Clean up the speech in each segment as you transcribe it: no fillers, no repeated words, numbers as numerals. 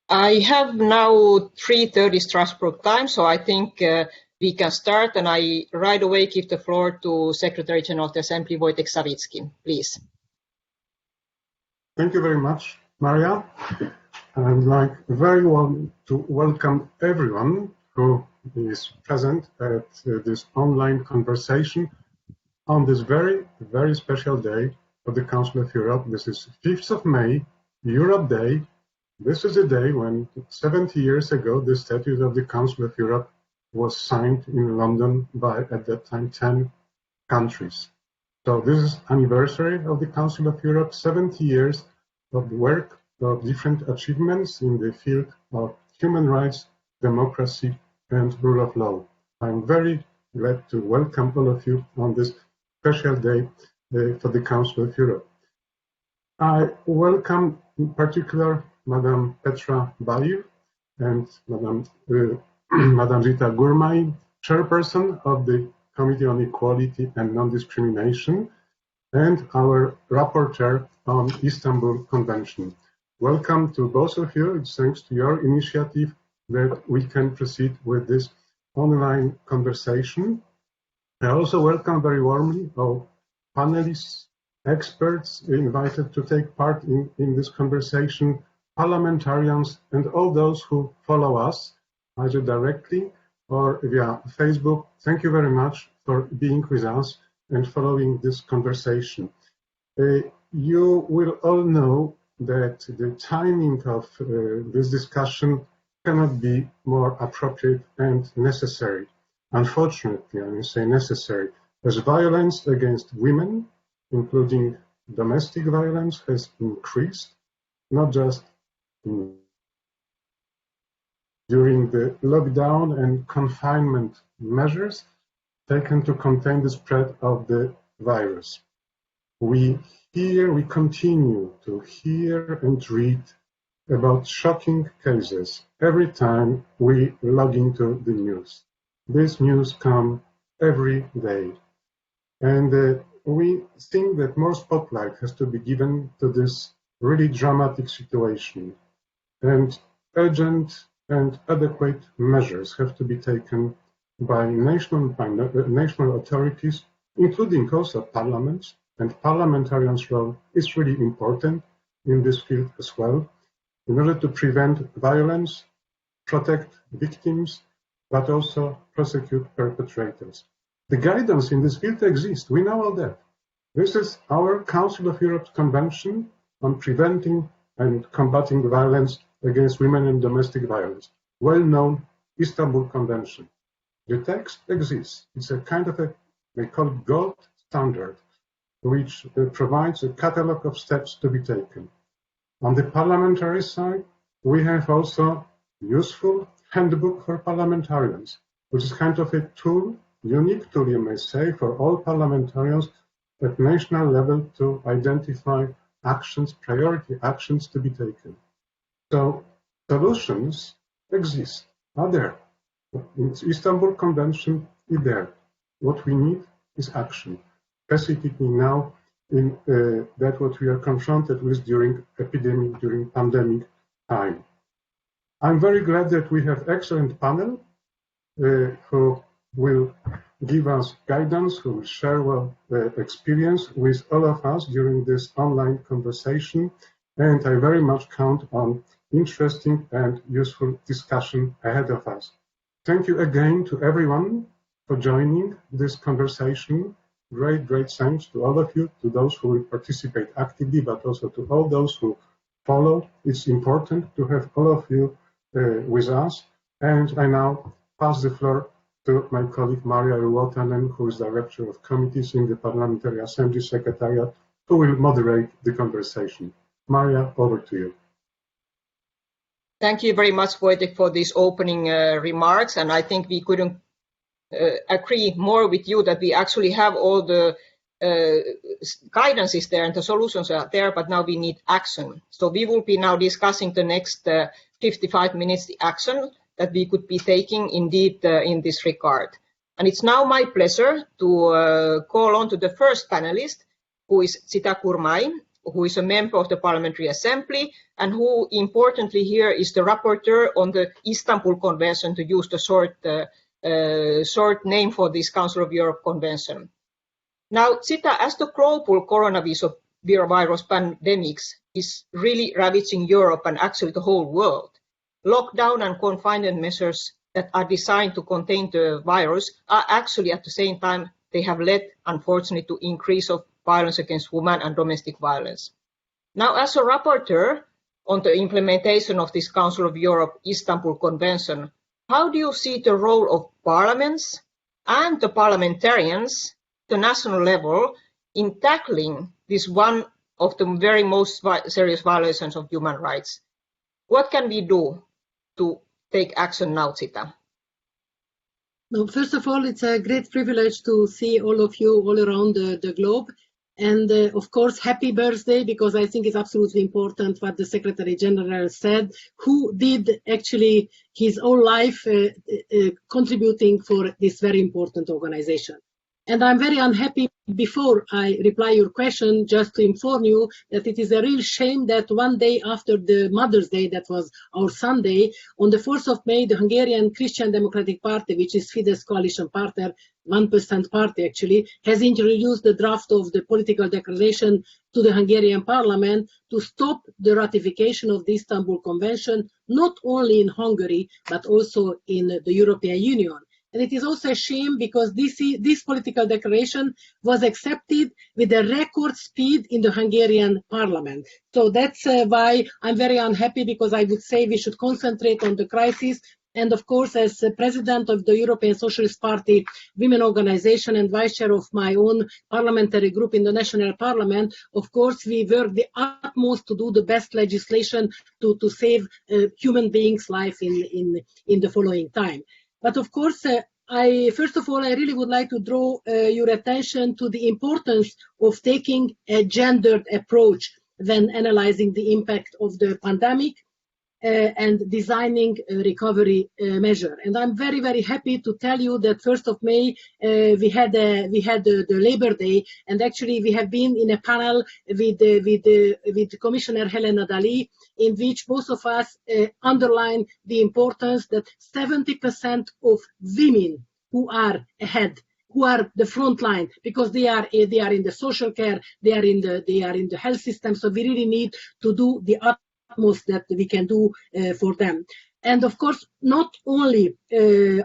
I have now 3:30 Strasbourg time, so I think we can start, and I right away give the floor to Secretary General of the Assembly, Wojciech Sawicki, please. Thank you very much, Maria. I would like very warm to welcome everyone who is present at this online conversation on this very, very special day of the Council of Europe. This is 5th of May, Europe Day. This is a day when 70 years ago, the Statute of the Council of Europe was signed in London by, at that time, 10 countries. So this is anniversary of the Council of Europe, 70 years of work, of different achievements in the field of human rights, democracy, and rule of law. I'm very glad to welcome all of you on this special day for the Council of Europe. I welcome in particular Madam Petra Bayev and Madam Zita Gurmai, Chairperson of the Committee on Equality and Non-Discrimination, and our Rapporteur on Istanbul Convention. Welcome to both of you. It's thanks to your initiative that we can proceed with this online conversation. I also welcome very warmly our panelists, experts invited to take part in this conversation, parliamentarians, and all those who follow us, either directly or via Facebook. Thank you very much for being with us and following this conversation. You will all know that the timing of this discussion cannot be more appropriate and necessary. Unfortunately, I will say necessary, as violence against women, including domestic violence, has increased, not just during the lockdown and confinement measures taken to contain the spread of the virus. We continue to hear and read about shocking cases every time we log into the news. This news comes every day. And we think that more spotlight has to be given to this really dramatic situation. And urgent and adequate measures have to be taken by national authorities, including also parliaments, and parliamentarians' role is really important in this field as well, in order to prevent violence, protect victims, but also prosecute perpetrators. The guidance in this field exists. We know all that. This is our Council of Europe's Convention on Preventing and Combating Violence against Women and Domestic Violence, well-known Istanbul Convention. The text exists. It's a kind of they call it gold standard, which provides a catalogue of steps to be taken. On the parliamentary side, we have also useful handbook for parliamentarians, which is kind of a tool, unique tool, you may say, for all parliamentarians at national level to identify actions, priority actions to be taken. So solutions exist, are there. The Istanbul Convention is there. What we need is action. Specifically now in that what we are confronted with during epidemic, during pandemic time. I'm very glad that we have excellent panel who will give us guidance, who will share experience with all of us during this online conversation. And I very much count on interesting and useful discussion ahead of us. Thank you again to everyone for joining this conversation. Great thanks to all of you, to those who will participate actively, but also to all those who follow. It's important to have all of you with us. And I now pass the floor to my colleague Maria Ruotanen, who is Director of Committees in the Parliamentary Assembly Secretariat, who will moderate the conversation. Maria, over to you. Thank you very much, Wojciech, for these opening remarks. And I think we couldn't agree more with you that we actually have all the guidance is there and the solutions are there, but now we need action. So we will be now discussing the next 55 minutes the action that we could be taking indeed in this regard. And it's now my pleasure to call on to the first panelist, who is Zita Gurmai, who is a member of the Parliamentary Assembly, and who, importantly here, is the rapporteur on the Istanbul Convention, to use the short name for this Council of Europe Convention. Now, Zita, as the global coronavirus pandemic is really ravaging Europe and actually the whole world, lockdown and confinement measures that are designed to contain the virus are actually at the same time, they have led, unfortunately, to increase of violence against women and domestic violence. Now, as a rapporteur on the implementation of this Council of Europe Istanbul Convention, how do you see the role of parliaments and the parliamentarians at the national level in tackling this one of the very most serious violations of human rights? What can we do to take action now, Zita? No, first of all, it's a great privilege to see all of you all around the globe. And of course, happy birthday, because I think it's absolutely important what the Secretary General said, who did actually his whole life contributing for this very important organization. And I'm very unhappy, before I reply your question, just to inform you that it is a real shame that one day after the Mother's Day, that was our Sunday, on the 4th of May, the Hungarian Christian Democratic Party, which is Fidesz coalition partner, 1% party actually, has introduced the draft of the political declaration to the Hungarian parliament to stop the ratification of the Istanbul Convention, not only in Hungary, but also in the European Union. And it is also a shame because this political declaration was accepted with a record speed in the Hungarian parliament. So that's why I'm very unhappy, because I would say we should concentrate on the crisis. And of course, as president of the European Socialist Party Women Organization and vice chair of my own parliamentary group in the national parliament, of course, we work the utmost to do the best legislation to save human beings' life in the following time. But of course, first of all, I really would like to draw your attention to the importance of taking a gendered approach when analyzing the impact of the pandemic and designing a recovery measure. And I'm very, very happy to tell you that 1st of May, we had the Labor Day, and actually we have been in a panel with Commissioner Helena Dalli, in which both of us underline the importance that 70% of women who are ahead, who are the front line, because they are in the social care, they are in the health system. So we really need to do the utmost that we can do for them. And of course, not only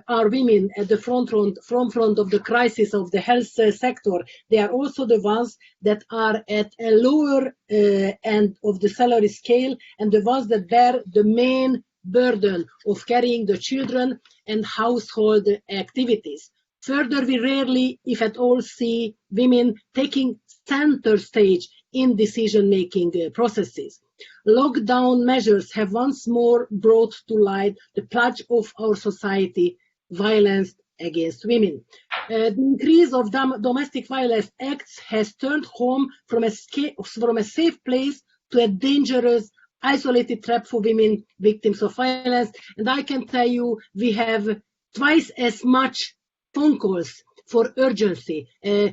are women at the front of the crisis of the health sector, they are also the ones that are at a lower end of the salary scale, and the ones that bear the main burden of carrying the children and household activities. Further, we rarely, if at all, see women taking center stage in decision-making processes. Lockdown measures have once more brought to light the plague of our society, violence against women. The increase of domestic violence acts has turned home from a safe place to a dangerous, isolated trap for women victims of violence. And I can tell you, we have twice as much phone calls for urgency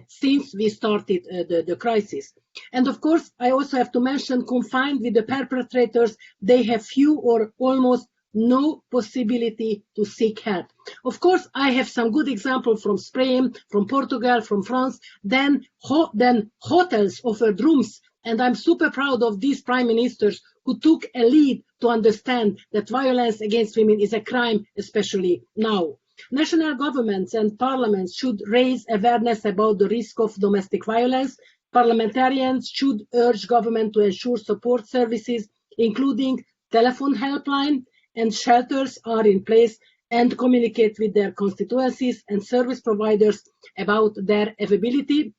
since we started the crisis. And of course, I also have to mention, confined with the perpetrators, they have few or almost no possibility to seek help. Of course, I have some good examples from Spain, from Portugal, from France. Then hotels offered rooms, and I'm super proud of these prime ministers who took a lead to understand that violence against women is a crime, especially now. National governments and parliaments should raise awareness about the risk of domestic violence. Parliamentarians should urge government to ensure support services, including telephone helpline and shelters, are in place, and communicate with their constituencies and service providers about their availability.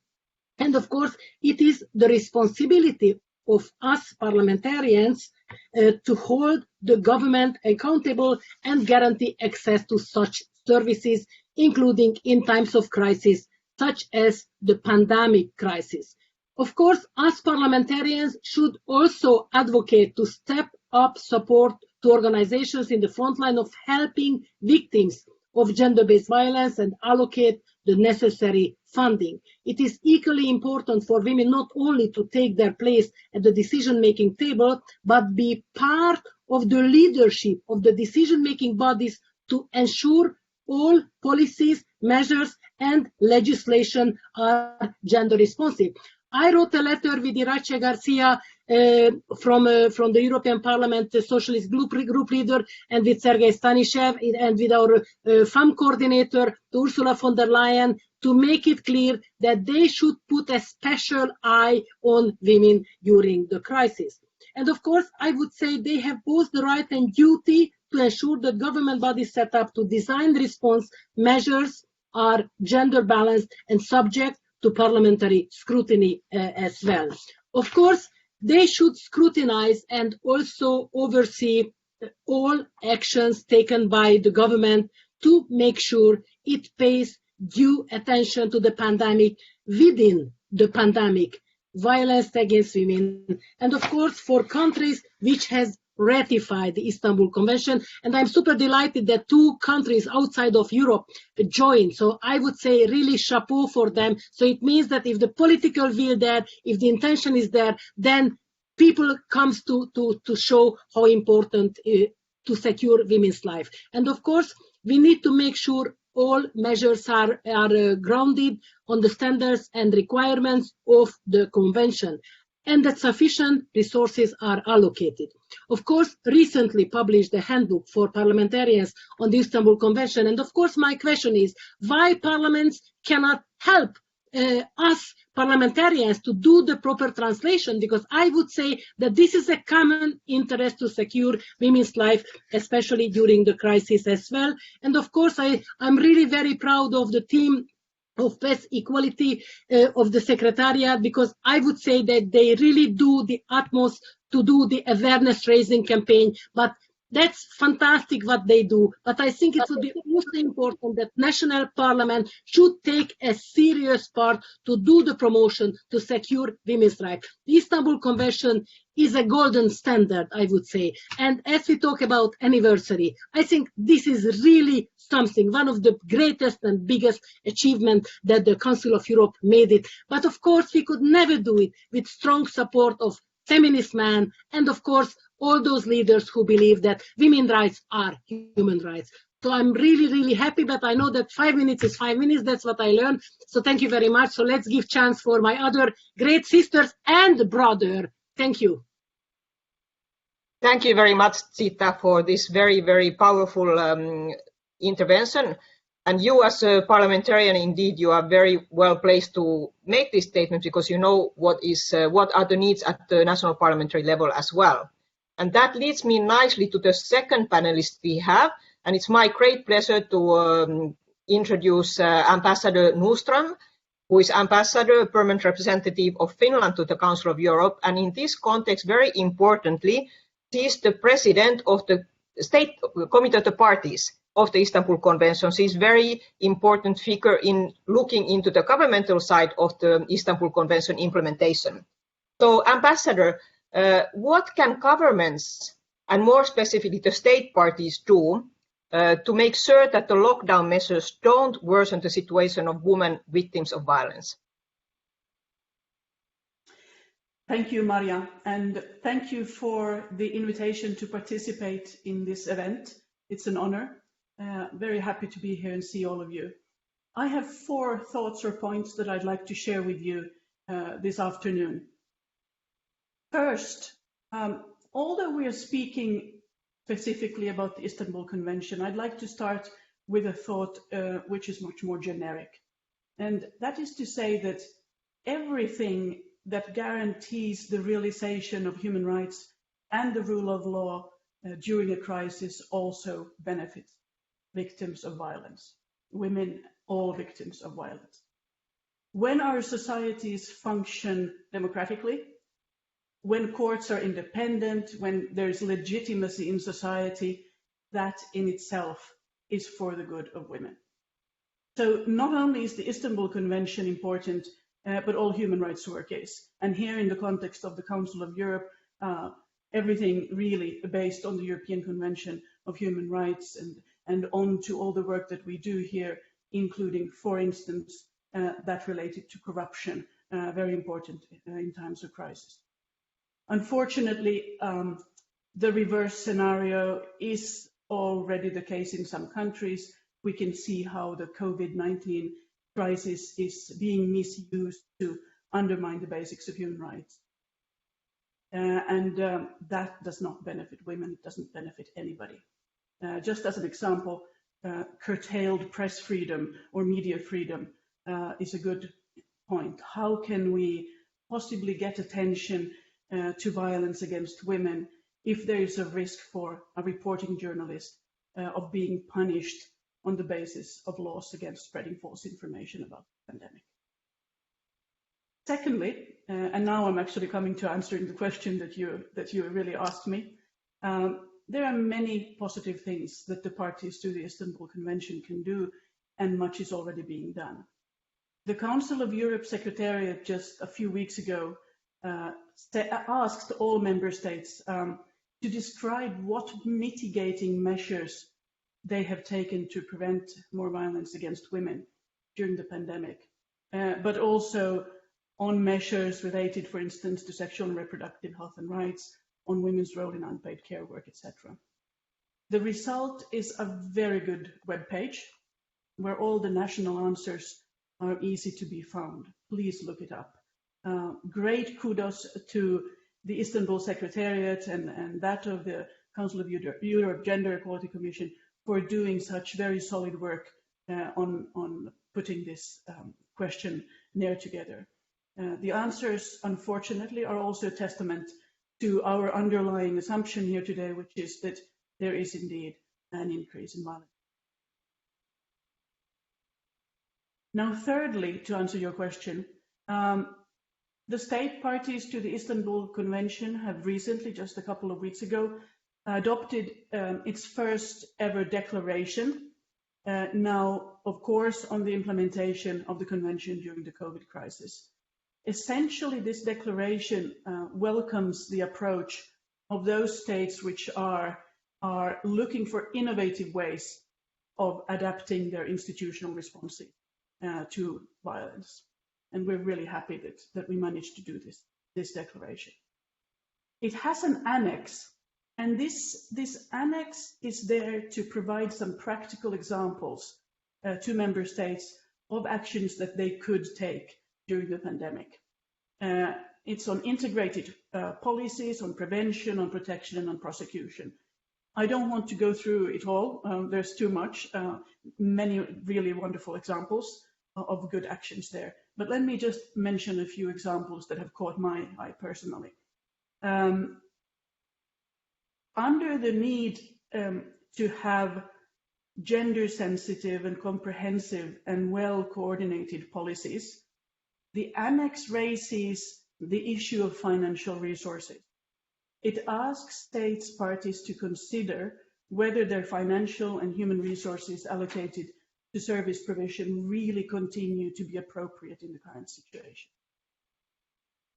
And of course, it is the responsibility of us parliamentarians to hold the government accountable and guarantee access to such services, including in times of crisis, such as the pandemic crisis. Of course, us parliamentarians should also advocate to step up support to organizations in the front line of helping victims of gender-based violence and allocate the necessary funding. It is equally important for women not only to take their place at the decision-making table, but be part of the leadership of the decision-making bodies to ensure all policies, measures, and legislation are gender responsive. I wrote a letter with Irache Garcia from the European Parliament, the Socialist group leader, and with Sergei Stanishev, and with our FAM coordinator, Ursula von der Leyen, to make it clear that they should put a special eye on women during the crisis. And of course, I would say they have both the right and duty to ensure that government bodies set up to design response measures are gender balanced and subject to parliamentary scrutiny as well. Of course, they should scrutinize and also oversee all actions taken by the government to make sure it pays due attention to the pandemic within the pandemic, violence against women, and of course for countries which has ratified the Istanbul Convention. And I'm super delighted that 2 countries outside of Europe joined. So I would say really chapeau for them. So it means that if the political will there, if the intention is there, then people comes to show how important to secure women's life. And of course, we need to make sure all measures are grounded on the standards and requirements of the convention, and that sufficient resources are allocated. Of course, recently published a handbook for parliamentarians on the Istanbul Convention, and of course my question is why parliaments cannot help us parliamentarians to do the proper translation, because I would say that this is a common interest to secure women's life, especially during the crisis as well. And of course, I'm really very proud of the team of Peace Equality of the Secretariat, because I would say that they really do the utmost to do the awareness raising campaign, but that's fantastic what they do. But I think it would be also important that national parliament should take a serious part to do the promotion to secure women's rights. The Istanbul Convention is a golden standard, I would say. And as we talk about anniversary, I think this is really something, one of the greatest and biggest achievements that the Council of Europe made it. But of course, we could never do it with strong support of feminist men and of course, all those leaders who believe that women's rights are human rights. So I'm really, really happy, but I know that 5 minutes is 5 minutes. That's what I learned. So thank you very much. So let's give chance for my other great sisters and brother. Thank you. Thank you very much, Zita, for this very, very powerful intervention. And you as a parliamentarian, indeed, you are very well placed to make this statement because you know what are the needs at the national parliamentary level as well. And that leads me nicely to the second panelist we have, and it's my great pleasure to introduce Ambassador Nordström, who is Ambassador, Permanent Representative of Finland to the Council of Europe, and in this context, very importantly, she is the President of the State Committee of the Parties of the Istanbul Convention. She is a very important figure in looking into the governmental side of the Istanbul Convention implementation. So, Ambassador, what can governments, and more specifically the state parties, do to make sure that the lockdown measures don't worsen the situation of women victims of violence? Thank you, Maria, and thank you for the invitation to participate in this event. It's an honor. Very happy to be here and see all of you. I have 4 thoughts or points that I'd like to share with you this afternoon. First, although we are speaking specifically about the Istanbul Convention, I'd like to start with a thought which is much more generic. And that is to say that everything that guarantees the realization of human rights and the rule of law during a crisis also benefits victims of violence, women, all victims of violence. When our societies function democratically, when courts are independent, when there is legitimacy in society, that in itself is for the good of women. So not only is the Istanbul Convention important, but all human rights work is. And here in the context of the Council of Europe, everything really based on the European Convention of Human Rights and on to all the work that we do here including, for instance, that related to corruption, very important in times of crisis. Unfortunately, the reverse scenario is already the case in some countries. We can see how the COVID-19 crisis is being misused to undermine the basics of human rights. And that does not benefit women, it doesn't benefit anybody. Just as an example, curtailed press freedom or media freedom is a good point. How can we possibly get attention to violence against women if there is a risk for a reporting journalist of being punished on the basis of laws against spreading false information about the pandemic? Secondly, and now I'm actually coming to answering the question that you really asked me, there are many positive things that the parties to the Istanbul Convention can do, and much is already being done. The Council of Europe Secretariat just a few weeks ago asked all member states to describe what mitigating measures they have taken to prevent more violence against women during the pandemic, but also on measures related, for instance, to sexual and reproductive health and rights, on women's role in unpaid care work, etc. The result is a very good webpage where all the national answers are easy to be found. Please look it up. Great kudos to the Istanbul Secretariat and that of the Council of Europe Gender Equality Commission for doing such very solid work on putting this questionnaire together. The answers, unfortunately, are also a testament to our underlying assumption here today, which is that there is indeed an increase in violence. Now, thirdly, to answer your question, the state parties to the Istanbul Convention have recently, just a couple of weeks ago, adopted its first ever declaration, now, of course, on the implementation of the Convention during the COVID crisis. Essentially, this declaration welcomes the approach of those states which are looking for innovative ways of adapting their institutional responses to violence. And we're really happy that we managed to do this declaration. It has an annex, and this annex is there to provide some practical examples to member states of actions that they could take during the pandemic. It's on integrated policies, on prevention, on protection, and on prosecution. I don't want to go through it all. There's too much, many really wonderful examples of good actions there. But let me just mention a few examples that have caught my eye personally. Under the need to have gender-sensitive and comprehensive and well-coordinated policies, the annex raises the issue of financial resources. It asks states parties to consider whether their financial and human resources allocated to service provision really continue to be appropriate in the current situation.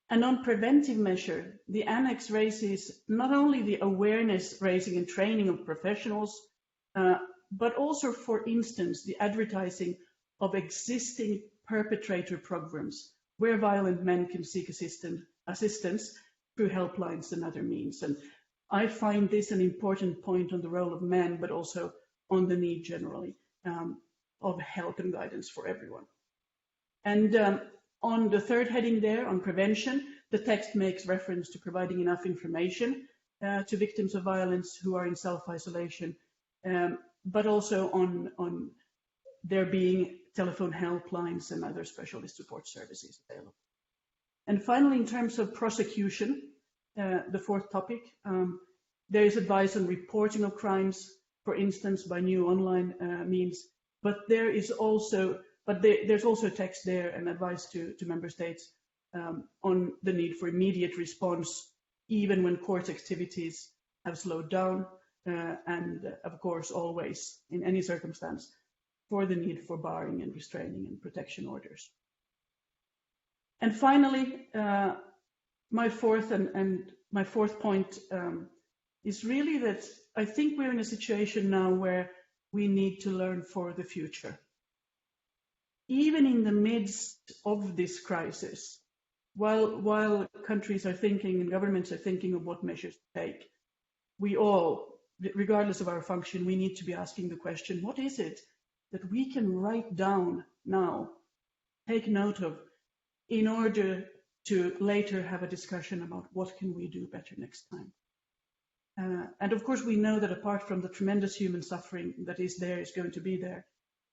And on preventive measure, the annex raises not only the awareness raising and training of professionals, but also, for instance, the advertising of existing perpetrator programs where violent men can seek assistance through helplines and other means. And I find this an important point on the role of men, but also on the need generally of help and guidance for everyone. And on the third heading there, on prevention, the text makes reference to providing enough information to victims of violence who are in self-isolation, but also on there being telephone helplines and other specialist support services available. And finally, in terms of prosecution, the fourth topic, there is advice on reporting of crimes, for instance, by new online means, but there's also text there and advice to member states on the need for immediate response, even when court activities have slowed down, and of course, always, in any circumstance, for the need for barring and restraining and protection orders. And finally, my fourth point is really that I think we're in a situation now where we need to learn for the future. even in the midst of this crisis, while countries are thinking and governments are thinking of what measures to take, we all, regardless of our function, we need to be asking the question, what is it that we can write down now, take note of, in order to later have a discussion about what can we do better next time. And of course, we know that apart from the tremendous human suffering that is going to be there,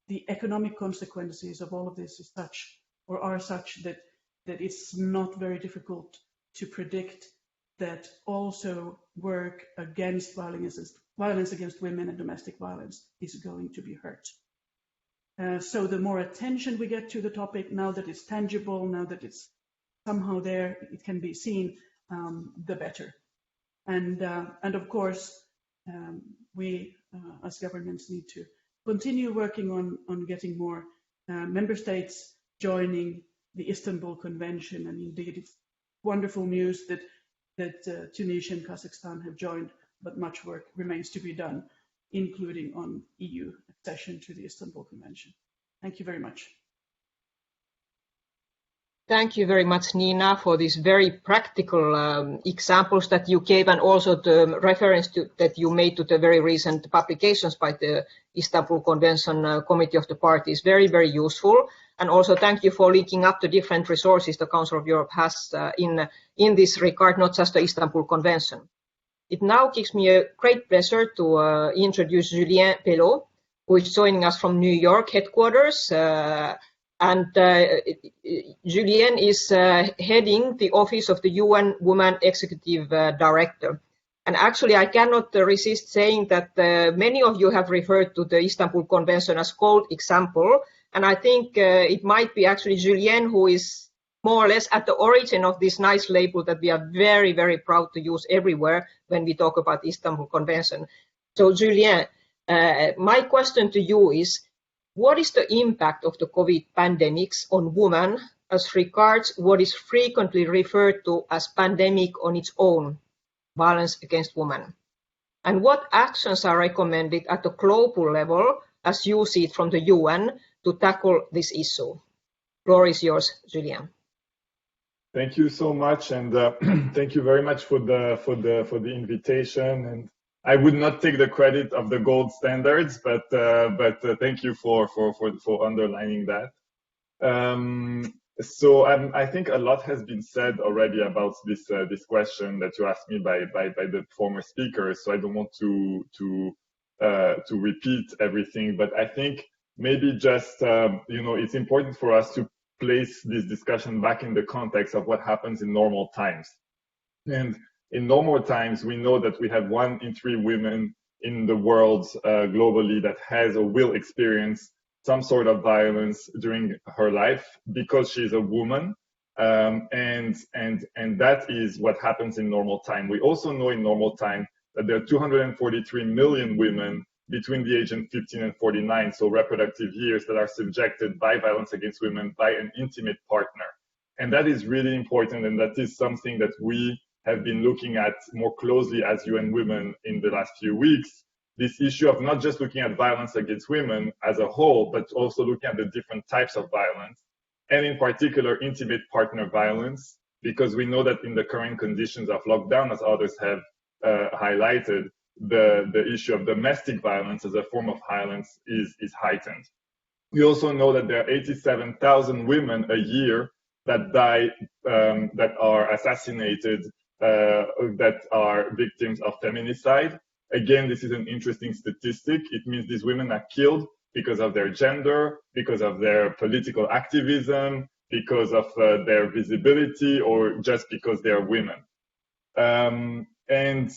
the economic consequences of all of this is such, or are such, that it's not very difficult to predict that also work against violence against women and domestic violence is going to be hurt. So the more attention we get to the topic, now that it's tangible, now that it's somehow there, it can be seen, the better. And of course, we as governments need to continue working on getting more member states joining the Istanbul Convention. And indeed, it's wonderful news that Tunisia and Kazakhstan have joined, but much work remains to be done, including on EU accession to the Istanbul Convention. Thank you very much. Thank you very much, Nina, for these very practical examples that you gave, and also the reference that you made to the very recent publications by the Istanbul Convention Committee of the Parties. Very, very useful. And also thank you for linking up the different resources the Council of Europe has in this regard, not just the Istanbul Convention. It now gives me a great pleasure to introduce Julien Pellaux, who is joining us from New York headquarters. Julien is heading the office of the UN Women Executive Director. And actually, I cannot resist saying that many of you have referred to the Istanbul Convention as gold example. And I think it might be actually Julien who is more or less at the origin of this nice label that we are very, very proud to use everywhere when we talk about Istanbul Convention. So Julien, my question to you is, what is the impact of the COVID pandemics on women as regards what is frequently referred to as pandemic on its own, violence against women? And what actions are recommended at the global level, as you see it from the UN, to tackle this issue? Floor is yours, Julien. Thank you so much, and thank you very much for the invitation. And I would not take the credit of the gold standards, but thank you for underlining that. So I think a lot has been said already about this question that you asked me by the former speakers. So I don't want to repeat everything, but I think maybe just it's important for us to place this discussion back in the context of what happens in normal times. And in normal times, we know that we have 1 in 3 women in the world globally that has or will experience some sort of violence during her life because she's a woman. And that is what happens in normal time. We also know in normal time that there are 243 million women between the age of 15 and 49, so reproductive years, that are subjected by violence against women by an intimate partner. And that is really important, and that is something that we have been looking at more closely as UN Women in the last few weeks. This issue of not just looking at violence against women as a whole, but also looking at the different types of violence, and in particular, intimate partner violence, because we know that in the current conditions of lockdown, as others have highlighted, the issue of domestic violence as a form of violence is heightened. We also know that there are 87,000 women a year that die, that are assassinated, that are victims of feminicide. Again, this is an interesting statistic. It means these women are killed because of their gender, because of their political activism, because of their visibility, or just because they are women. And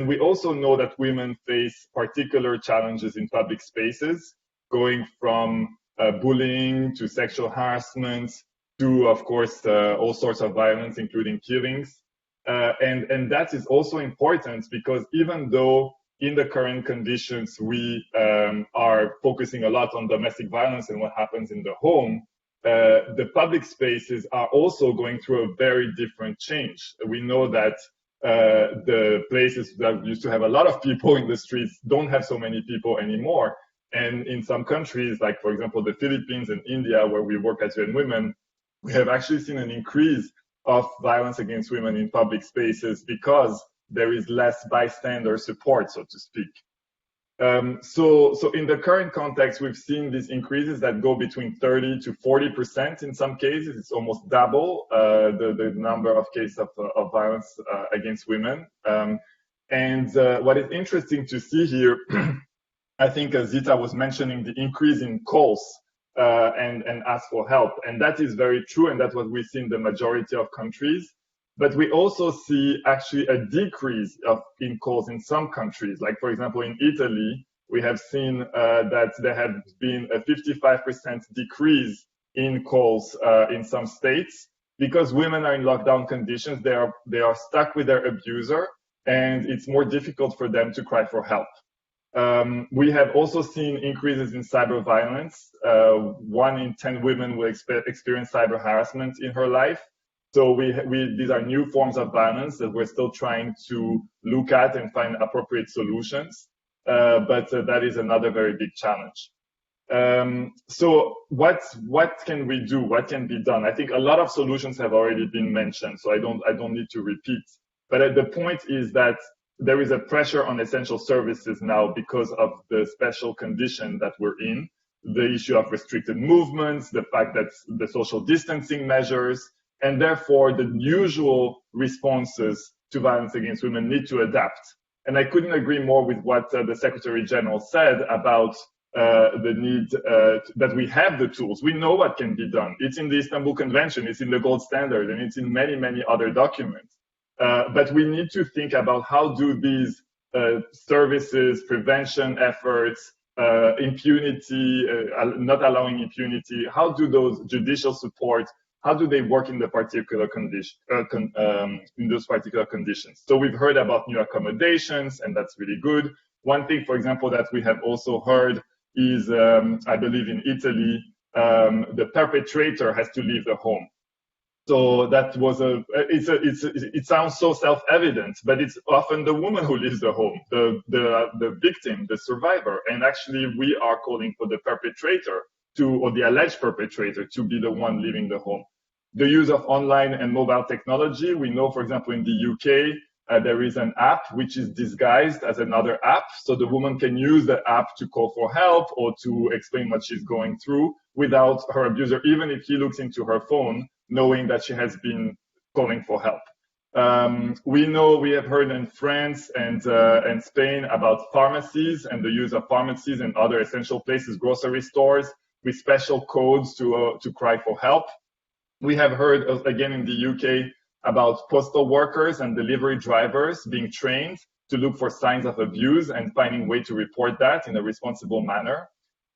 we also know that women face particular challenges in public spaces, going from bullying to sexual harassment to, of course, all sorts of violence, including killings. And that is also important because even though in the current conditions we are focusing a lot on domestic violence and what happens in the home, the public spaces are also going through a very different change. We know that the places that used to have a lot of people in the streets don't have so many people anymore. And in some countries, like for example, the Philippines and India, where we work as UN Women, we have actually seen an increase of violence against women in public spaces because there is less bystander support, so to speak. So in the current context, we've seen these increases that go between 30 to 40% in some cases. It's almost double the number of cases of violence against women. And what is interesting to see here, I think Zita was mentioning the increase in calls and ask for help. And that is very true, and that's what we see in the majority of countries. But we also see actually a decrease in calls in some countries. Like, for example, in Italy, we have seen that there has been a 55% decrease in calls in some states because women are in lockdown conditions. They are stuck with their abuser, and it's more difficult for them to cry for help. We have also seen increases in cyber violence. 1 in 10 women will experience cyber harassment in her life. So these are new forms of violence that we're still trying to look at and find appropriate solutions. But that is another very big challenge. So what can we do? What can be done? I think a lot of solutions have already been mentioned, so I don't need to repeat. But the point is that there is a pressure on essential services now because of the special condition that we're in, the issue of restricted movements, the fact that the social distancing measures, and therefore the usual responses to violence against women need to adapt. And I couldn't agree more with what the Secretary General said about the need that we have the tools. We know what can be done. It's in the Istanbul Convention, it's in the gold standard, and it's in many, many other documents. But we need to think about how do these services, prevention efforts, impunity, not allowing impunity, how do those judicial support, how do they work in the particular condition, in those particular conditions? So we've heard about new accommodations, and that's really good. One thing, for example, that we have also heard is, I believe in Italy, the perpetrator has to leave the home. So that was it sounds so self-evident, but it's often the woman who leaves the home, the victim, the survivor. And actually, we are calling for the perpetrator or the alleged perpetrator to be the one leaving the home. The use of online and mobile technology. We know, for example, in the UK, there is an app which is disguised as another app. So the woman can use the app to call for help or to explain what she's going through without her abuser, even if he looks into her phone, knowing that she has been calling for help. We have heard in France and Spain about pharmacies and the use of pharmacies and other essential places, grocery stores, with special codes to cry for help. We have heard, again in the UK, about postal workers and delivery drivers being trained to look for signs of abuse and finding ways to report that in a responsible manner.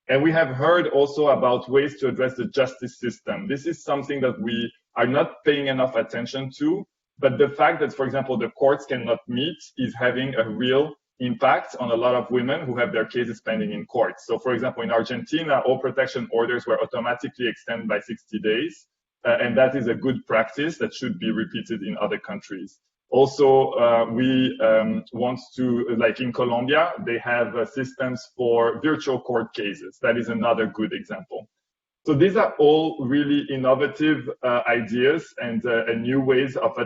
And we have heard also about ways to address the justice system. This is something that we are not paying enough attention to, but the fact that, for example, the courts cannot meet is having a real impact on a lot of women who have their cases pending in court. So, for example, in Argentina, all protection orders were automatically extended by 60 days. And that is a good practice that should be repeated in other countries. Also, we want to, like in Colombia, they have systems for virtual court cases. That is another good example. So these are all really innovative ideas and new ways of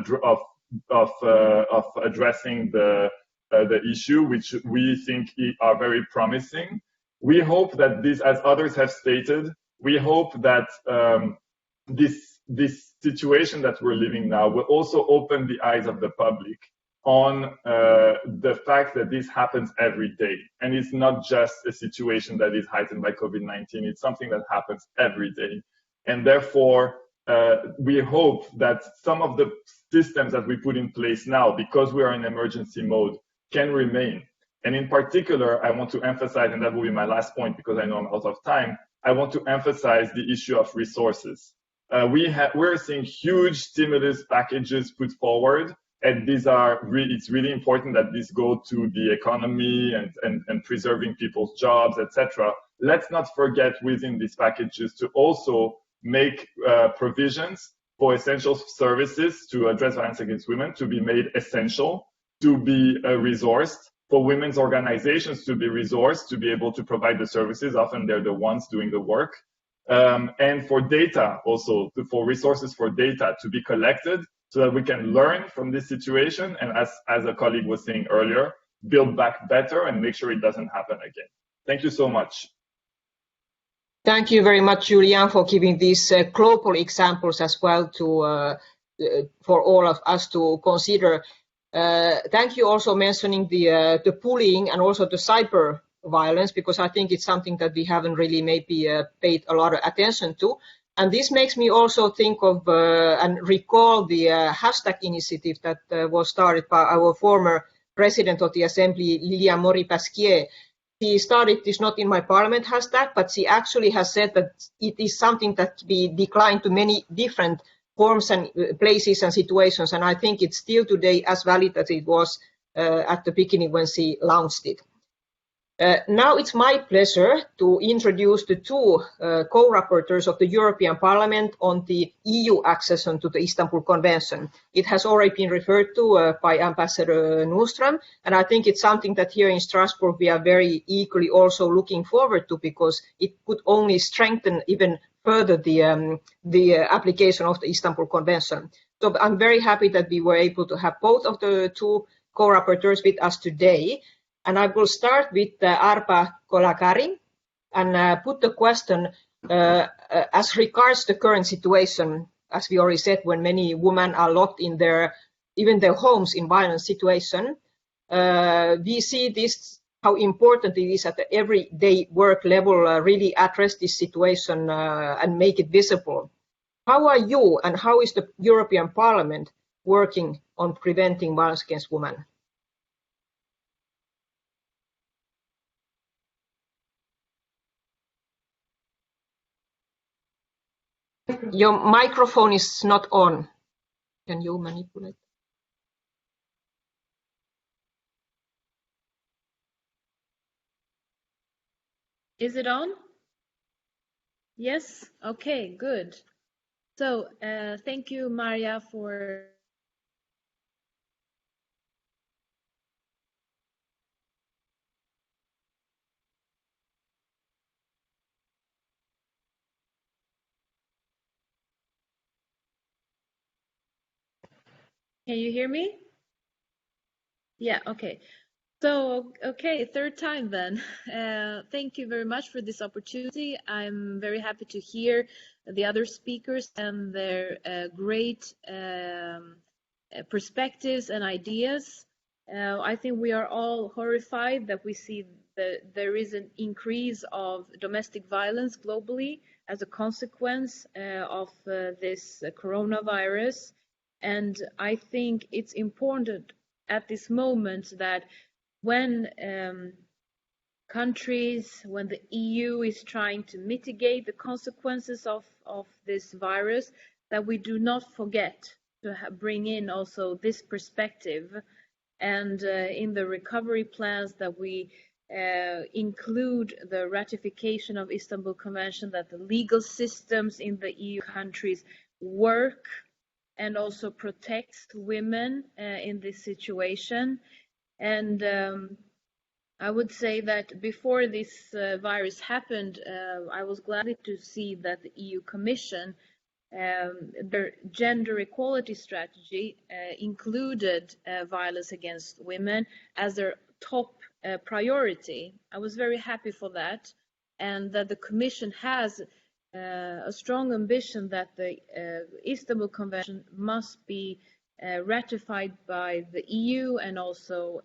addressing the issue, which we think are very promising. We hope that this, as others have stated, we hope that this situation that we're living now will also open the eyes of the public on the fact that this happens every day. And it's not just a situation that is heightened by COVID-19, it's something that happens every day. And therefore, we hope that some of the systems that we put in place now, because we are in emergency mode, can remain. And in particular, I want to emphasize, and that will be my last point because I know I'm out of time, I want to emphasize the issue of resources. We're seeing huge stimulus packages put forward, and it's really important that these go to the economy and preserving people's jobs, etc. Let's not forget within these packages to also make provisions for essential services to address violence against women to be made essential, to be resourced, for women's organizations to be resourced to be able to provide the services. Often they're the ones doing the work. And for data also, for resources for data to be collected so that we can learn from this situation and, as a colleague was saying earlier, build back better and make sure it doesn't happen again. Thank you so much. Thank you very much, Julien, for giving these global examples as well for all of us to consider. Thank you also mentioning the bullying and also the cyber violence, because I think it's something that we haven't really maybe paid a lot of attention to. And this makes me also think of and recall the hashtag initiative that was started by our former president of the Assembly, Lilian Mori-Pasquier. She started this Not in My Parliament hashtag, but she actually has said that it is something that we declined to many different forms and places and situations. And I think it's still today as valid as it was at the beginning when she launched it. Now it's my pleasure to introduce the two co-rapporteurs of the European Parliament on the EU accession to the Istanbul Convention. It has already been referred to by Ambassador Nordström, and I think it's something that here in Strasbourg we are very eagerly also looking forward to, because it could only strengthen even further the application of the Istanbul Convention. So I'm very happy that we were able to have both of the two co-rapporteurs with us today. And I will start with Arba Kokalari and put the question as regards the current situation, as we already said, when many women are locked in even their homes in violent situation. We see this, how important it is at the everyday work level, really address this situation and make it visible. How are you and how is the European Parliament working on preventing violence against women? Your microphone is not on. Can you manipulate? Is it on? Yes? Okay, good. So, thank you, Maria, for Can you hear me? Yeah, okay. So, okay, third time then. Thank you very much for this opportunity. I'm very happy to hear the other speakers and their great perspectives and ideas. I think we are all horrified that we see that there is an increase of domestic violence globally as a consequence of this coronavirus. And I think it's important at this moment that when countries, when the EU is trying to mitigate the consequences of this virus, that we do not forget to bring in also this perspective, and in the recovery plans that we include the ratification of Istanbul Convention, that the legal systems in the EU countries work and also protects women in this situation. And I would say that before this virus happened, I was glad to see that the EU Commission, their gender equality strategy included violence against women as their top priority. I was very happy for that, and that the Commission has a strong ambition that the Istanbul Convention must be ratified by the EU, and also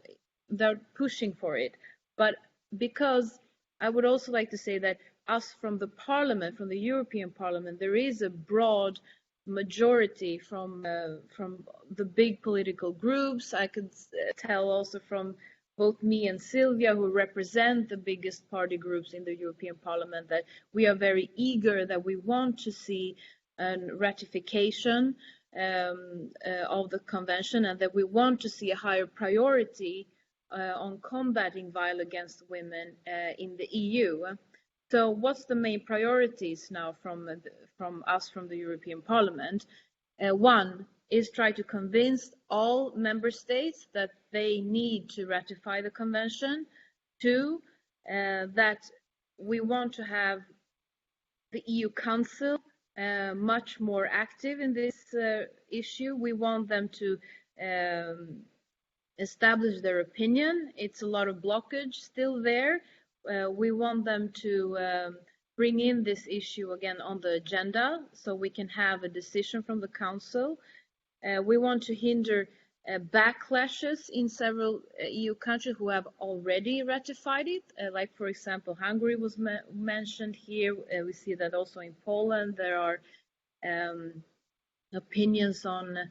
they're pushing for it. But because I would also like to say that us from the Parliament, from the European Parliament, there is a broad majority from the big political groups. I could tell also from both me and Sylwia, who represent the biggest party groups in the European Parliament, that we are very eager, that we want to see a ratification of the convention, and that we want to see a higher priority on combating violence against women in the EU. So what's the main priorities now from us from the European Parliament? One is try to convince all member states that they need to ratify the convention. Two, that we want to have the EU Council much more active in this issue. We want them to establish their opinion. It's a lot of blockage still there. We want them to bring in this issue again on the agenda so we can have a decision from the Council. We want to hinder backlashes in several EU countries who have already ratified it, like for example Hungary was mentioned here. We see that also in Poland there are opinions on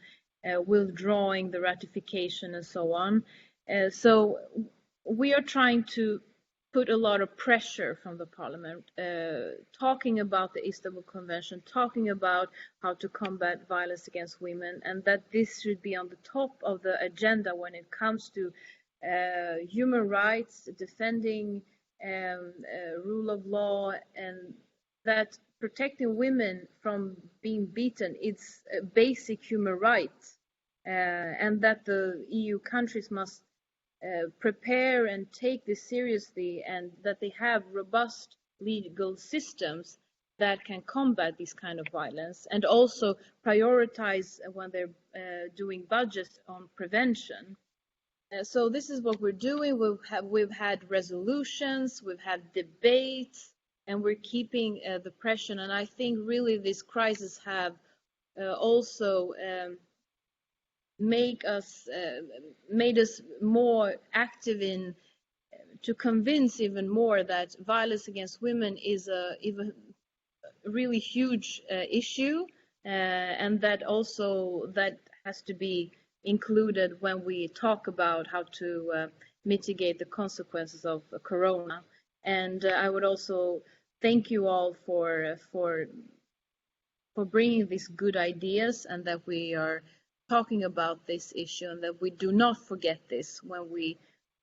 withdrawing the ratification and so on. So we are trying to put a lot of pressure from the Parliament, talking about the Istanbul Convention, talking about how to combat violence against women, and that this should be on the top of the agenda when it comes to human rights, defending rule of law, and that protecting women from being beaten, it's a basic human right, and that the EU countries must prepare and take this seriously, and that they have robust legal systems that can combat this kind of violence, and also prioritize when they're doing budgets on prevention. So this is what we're doing. We've had resolutions, we've had debates, and we're keeping the pressure. And I think really this crisis have also made us more active in to convince even more that violence against women is a really huge issue, and that also that has to be included when we talk about how to mitigate the consequences of corona. And I would also thank you all for bringing these good ideas, and that we are talking about this issue, and that we do not forget this when we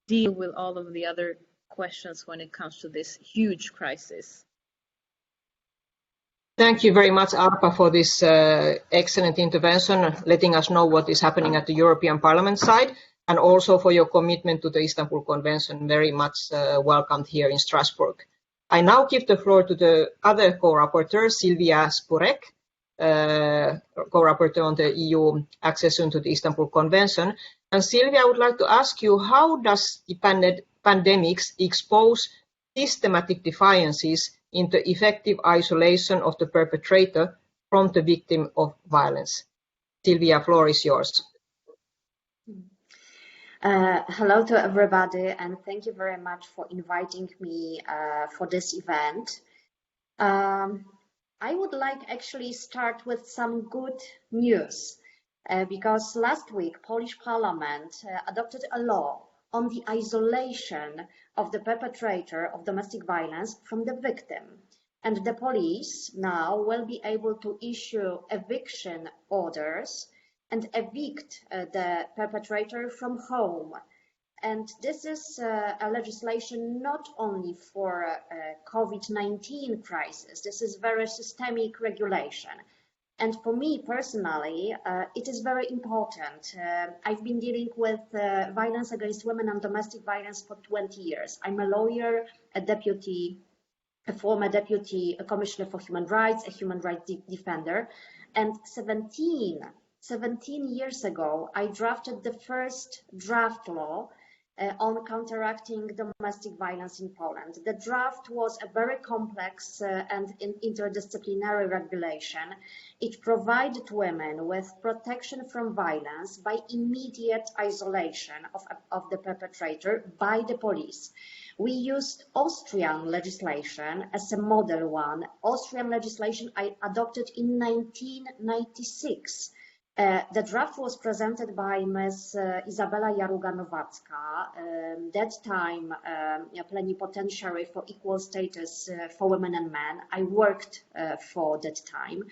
deal with all of the other questions when it comes to this huge crisis. Thank you very much, Arba, for this excellent intervention, letting us know what is happening at the European Parliament side, and also for your commitment to the Istanbul Convention, very much welcomed here in Strasbourg. I now give the floor to the other co-rapporteur, Sylwia Spurek, co-rapporteur on the EU accession to the Istanbul Convention. And Sylwia, I would like to ask you, how does the pandemics expose systematic defiances in the effective isolation of the perpetrator from the victim of violence? Sylwia, floor is yours. Hello to everybody, and thank you very much for inviting me for this event. I would like actually start with some good news, because last week Polish Parliament adopted a law on the isolation of the perpetrator of domestic violence from the victim. And the police now will be able to issue eviction orders and evict the perpetrator from home. And this is a legislation not only for COVID-19 crisis, this is very systemic regulation. And for me personally, it is very important. I've been dealing with violence against women and domestic violence for 20 years. I'm a lawyer, a former deputy commissioner for human rights, a human rights defender. And 17 years ago, I drafted the first draft law on counteracting domestic violence in Poland. The draft was a very complex and interdisciplinary regulation. It provided women with protection from violence by immediate isolation of the perpetrator by the police. We used Austrian legislation as a model one. Austrian legislation I adopted in 1996. The draft was presented by Ms. Izabela Jaruga-Nowacka, that time plenipotentiary for equal status for women and men. I worked for that time.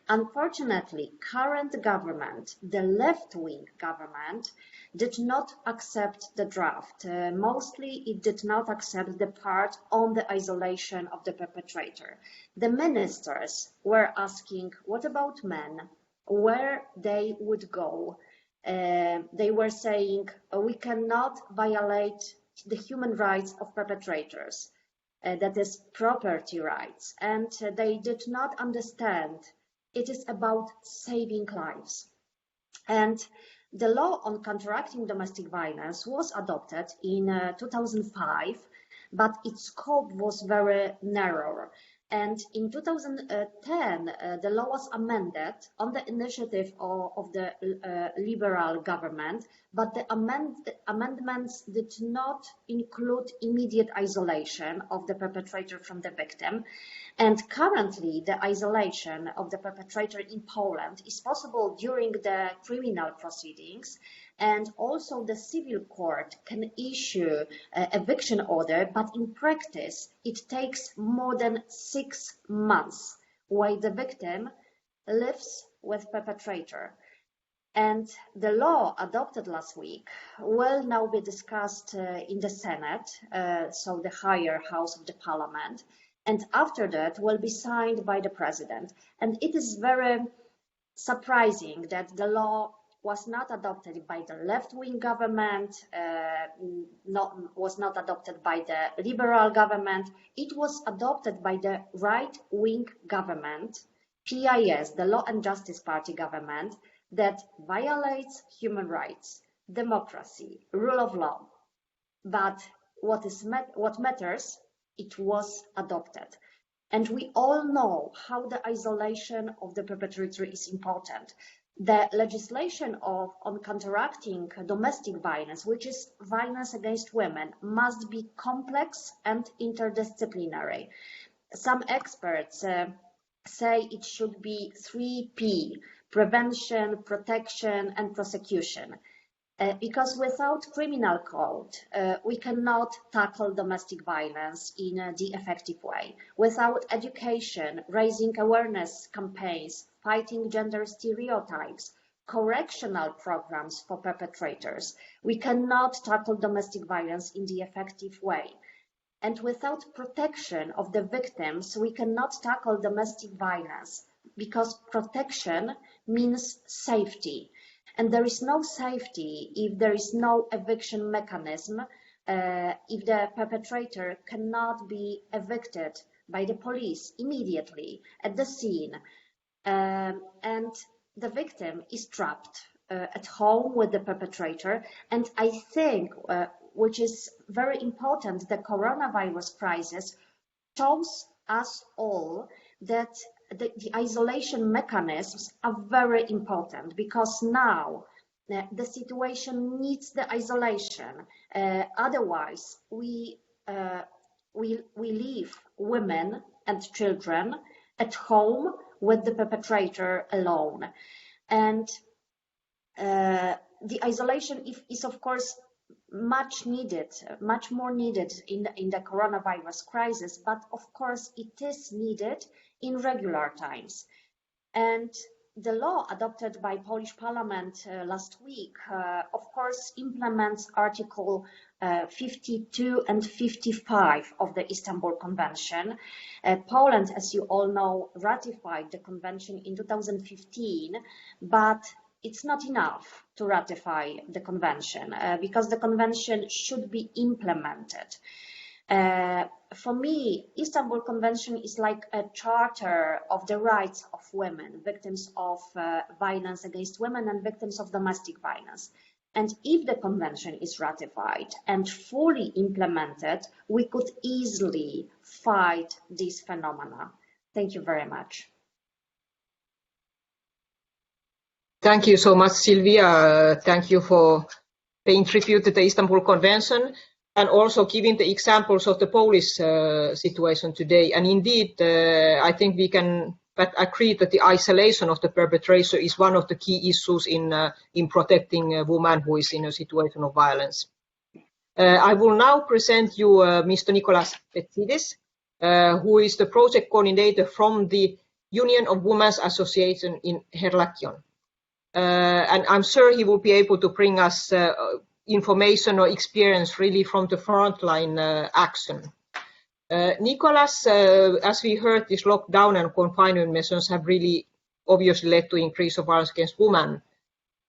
Unfortunately, current government, the left-wing government, did not accept the draft. Mostly it did not accept the part on the isolation of the perpetrator. The ministers were asking, what about men? where they would go. They were saying, we cannot violate the human rights of perpetrators, that is property rights, and they did not understand it is about saving lives. And the law on counteracting domestic violence was adopted in 2005, but its scope was very narrow. And in 2010, the law was amended on the initiative of the Liberal government, but the amendments did not include immediate isolation of the perpetrator from the victim. And currently, the isolation of the perpetrator in Poland is possible during the criminal proceedings, and also the civil court can issue an eviction order, but in practice, it takes more than 6 months while the victim lives with perpetrator. And the law adopted last week will now be discussed in the Senate, so the higher house of the parliament, and after that will be signed by the president. And it is very surprising that the law was not adopted by the left-wing government, was not adopted by the liberal government. It was adopted by the right-wing government, PIS, the Law and Justice Party government, that violates human rights, democracy, rule of law. But what matters, it was adopted. And we all know how the isolation of the perpetrator is important. The legislation on counteracting domestic violence, which is violence against women, must be complex and interdisciplinary. Some experts say it should be 3P, prevention, protection, and prosecution. Because without criminal code, we cannot tackle domestic violence in the effective way. Without education, raising awareness campaigns, fighting gender stereotypes, correctional programs for perpetrators, we cannot tackle domestic violence in the effective way. And without protection of the victims, we cannot tackle domestic violence, because protection means safety. And there is no safety if there is no eviction mechanism, if the perpetrator cannot be evicted by the police immediately at the scene, and the victim is trapped at home with the perpetrator. And I think, which is very important, the coronavirus crisis shows us all that the isolation mechanisms are very important, because now the situation needs the isolation. Otherwise, we leave women and children at home with the perpetrator alone. And the isolation is of course much more needed in the coronavirus crisis, but of course it is needed in regular times. And the law adopted by Polish Parliament last week, of course, implements Article 52 and 55 of the Istanbul Convention. Poland, as you all know, ratified the convention in 2015, but it's not enough to ratify the convention, because the convention should be implemented. For me, Istanbul Convention is like a charter of the rights of women, victims of violence against women and victims of domestic violence. And if the convention is ratified and fully implemented, we could easily fight these phenomena. Thank you very much. Thank you so much, Sylwia. Thank you for paying tribute to the Istanbul Convention and also giving the examples of the Polish situation today. And indeed, I think we can agree that the isolation of the perpetrator is one of the key issues in protecting a woman who is in a situation of violence. I will now present you Mr. Nicholas Petsidis, who is the project coordinator from the Union of Women's Association in Herlakion. And I'm sure he will be able to bring us information or experience really from the frontline action. Nicholas, as we heard, this lockdown and confinement measures have really obviously led to increase of violence against women.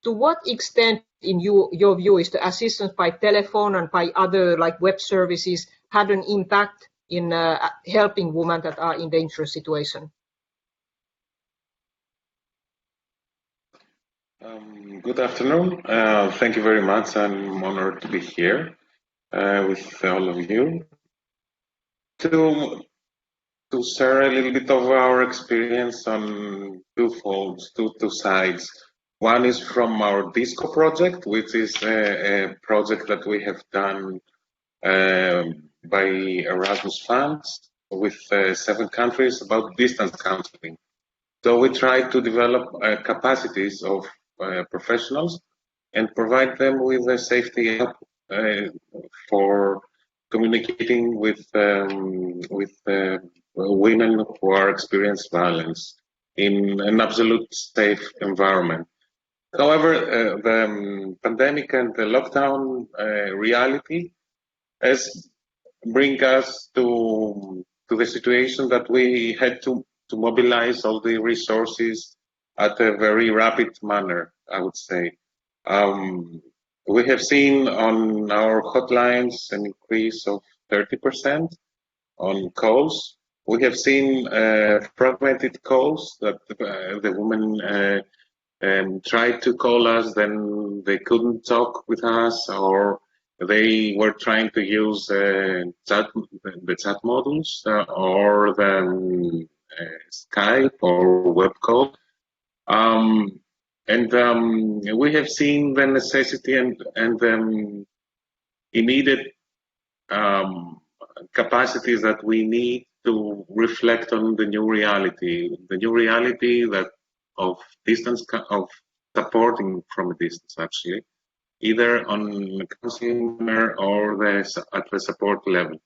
To what extent, in your view, is the assistance by telephone and by other like web services had an impact in helping women that are in dangerous situation? Good afternoon. Thank you very much. I'm honored to be here with all of you to share a little bit of our experience on two sides. One is from our DISCO project, which is a project that we have done by Erasmus funds with 7 countries about distance counseling. So we try to develop capacities of professionals and provide them with a safety help for communicating with women who are experiencing violence in an absolute safe environment. However, the pandemic and the lockdown reality has bring us to the situation that we had to mobilize all the resources at a very rapid manner, I would say. We have seen on our hotlines an increase of 30% on calls. We have seen fragmented calls that the women tried to call us, then they couldn't talk with us, or they were trying to use the chat models or the Skype or web call. We have seen the necessity and immediate capacities that we need to reflect on the new reality that of distance, of supporting from a distance, actually, either on the counseling or at the support level.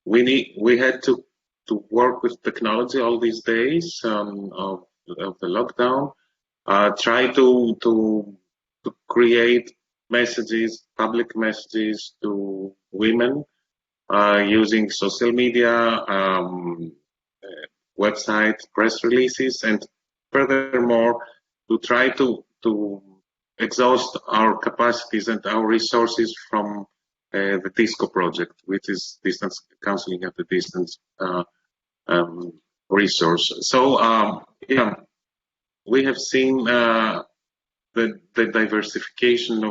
We had to work with technology all these days of the lockdown. Try to create messages, public messages to women using social media, websites, press releases, and furthermore to try to exhaust our capacities and our resources from the DISCO project, which is distance counseling at a distance resource. So we have seen the diversification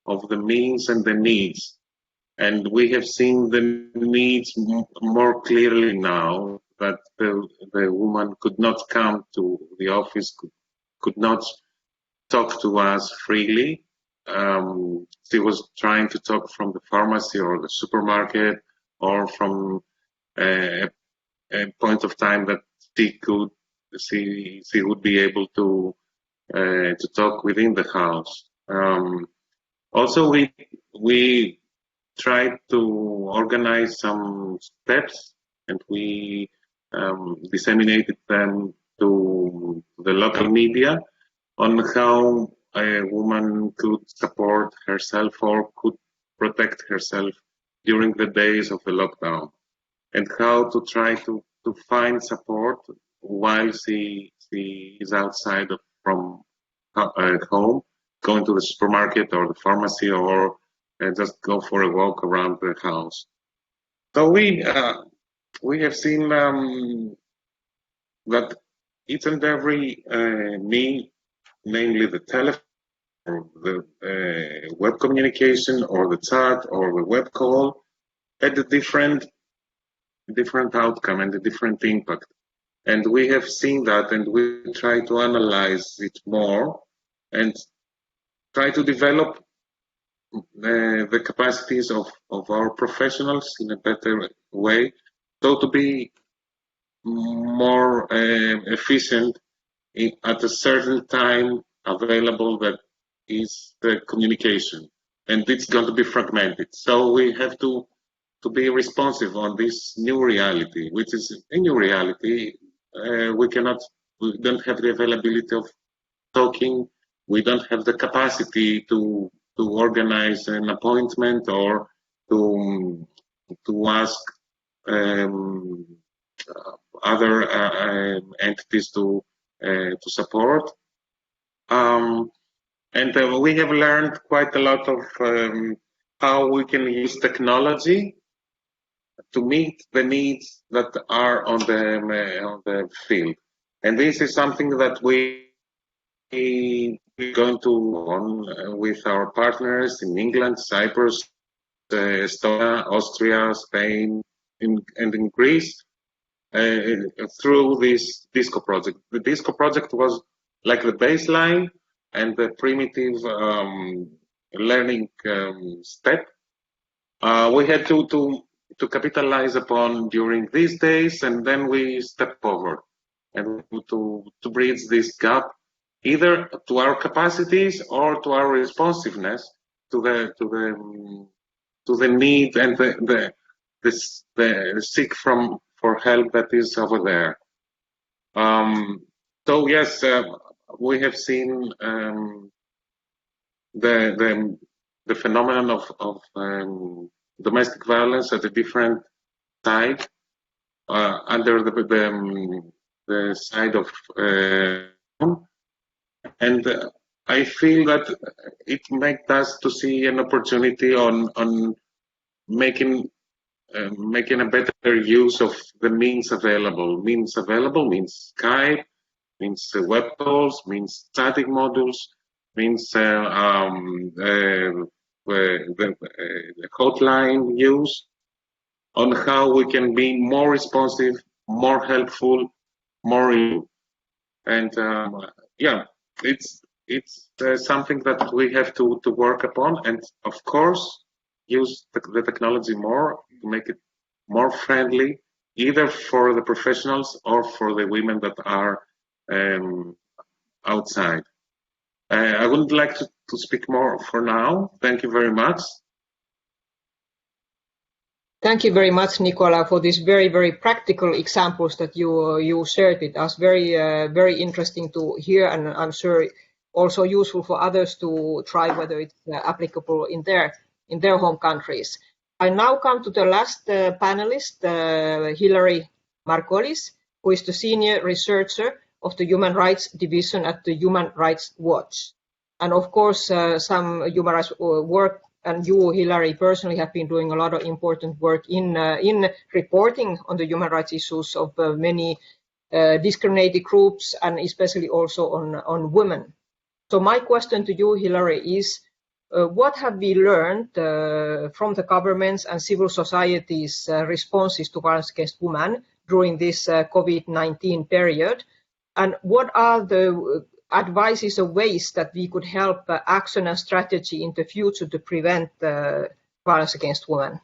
of the means and the needs, and we have seen the needs more clearly now that the woman could not come to the office, could not talk to us freely. She was trying to talk from the pharmacy or the supermarket, or from a point of time that she would be able to talk within the house. Also, we tried to organize some steps, and we disseminated them to the local media on how a woman could support herself or could protect herself during the days of the lockdown, and how to try to find support while she is outside from home, going to the supermarket or the pharmacy, or just go for a walk around the house. So we have seen that each and every need, namely the telephone, or the web communication, or the chat, or the web call, had a different outcome and a different impact. And we have seen that, and we try to analyze it more and try to develop the capacities of our professionals in a better way, so to be more efficient at a certain time available that is the communication, and it's going to be fragmented. So we have to be responsive on this new reality, which is a new reality. We don't have the availability of talking. We don't have the capacity to organize an appointment or to ask other entities to support. And we have learned quite a lot of how we can use technology to meet the needs that are on the field. And this is something that we're going to on with our partners in England, Cyprus, Estonia, Austria, Spain, and in Greece through this DISCO project. The DISCO project was like the baseline and the primitive learning step. We had to capitalize upon during these days, and then we step forward and to bridge this gap, either to our capacities or to our responsiveness to the need and the seek for help that is over there. So yes, we have seen the phenomenon of domestic violence at a different side, under the side of, and I feel that it makes us to see an opportunity on making a better use of the means available. Means available means Skype, means web calls, means static modules, means the hotline use, on how we can be more responsive, more helpful, more new. And yeah, it's something that we have to work upon, and of course use the technology more to make it more friendly, either for the professionals or for the women that are outside. I wouldn't like to speak more for now. Thank you very much. Thank you very much, Nicola, for these very, very practical examples that you shared with us. Very interesting to hear, and I'm sure also useful for others to try whether it's applicable in their home countries. I now come to the last panelist, Hilary Marconi, who is the senior researcher of the Human Rights Division at the Human Rights Watch. And of course, some human rights work, and you, Hilary, personally have been doing a lot of important work in reporting on the human rights issues of many discriminated groups, and especially also on women. So my question to you, Hilary, is what have we learned from the governments and civil society's responses to violence against women during this COVID-19 period? And what are the advices or ways that we could help action and strategy in the future to prevent violence against women?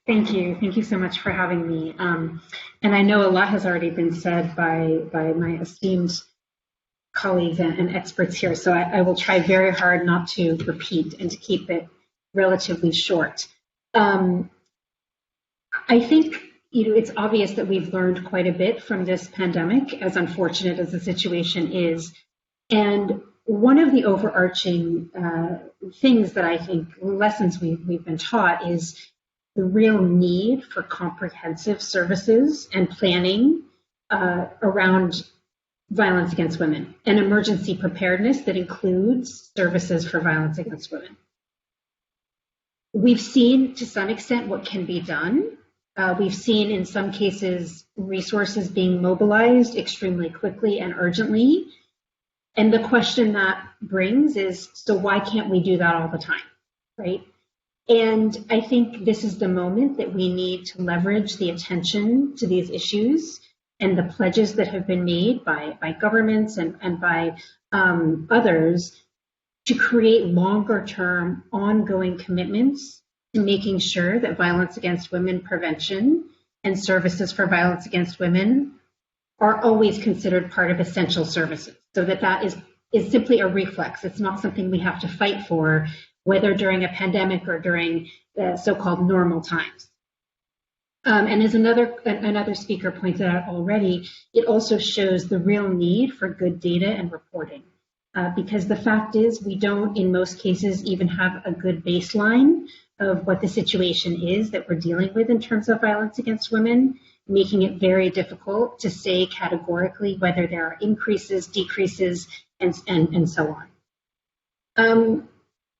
Thank you. Thank you so much for having me. And I know a lot has already been said by my esteemed colleagues and experts here, so I will try very hard not to repeat and to keep it relatively short. I think it's obvious that we've learned quite a bit from this pandemic, as unfortunate as the situation is. And one of the overarching things that I think, lessons we've been taught, is the real need for comprehensive services and planning around violence against women, and emergency preparedness that includes services for violence against women. We've seen to some extent what can be done. We've seen in some cases resources being mobilized extremely quickly and urgently. And the question that brings is, so why can't we do that all the time, right? And I think this is the moment that we need to leverage the attention to these issues and the pledges that have been made by governments and by others to create longer term ongoing commitments to making sure that violence against women prevention and services for violence against women are always considered part of essential services, so that is simply a reflex. It's not something we have to fight for, whether during a pandemic or during the so-called normal times. And as another speaker pointed out already, it also shows the real need for good data and reporting. Because the fact is, we don't, in most cases, even have a good baseline of what the situation is that we're dealing with in terms of violence against women, making it very difficult to say categorically whether there are increases, decreases, and so on.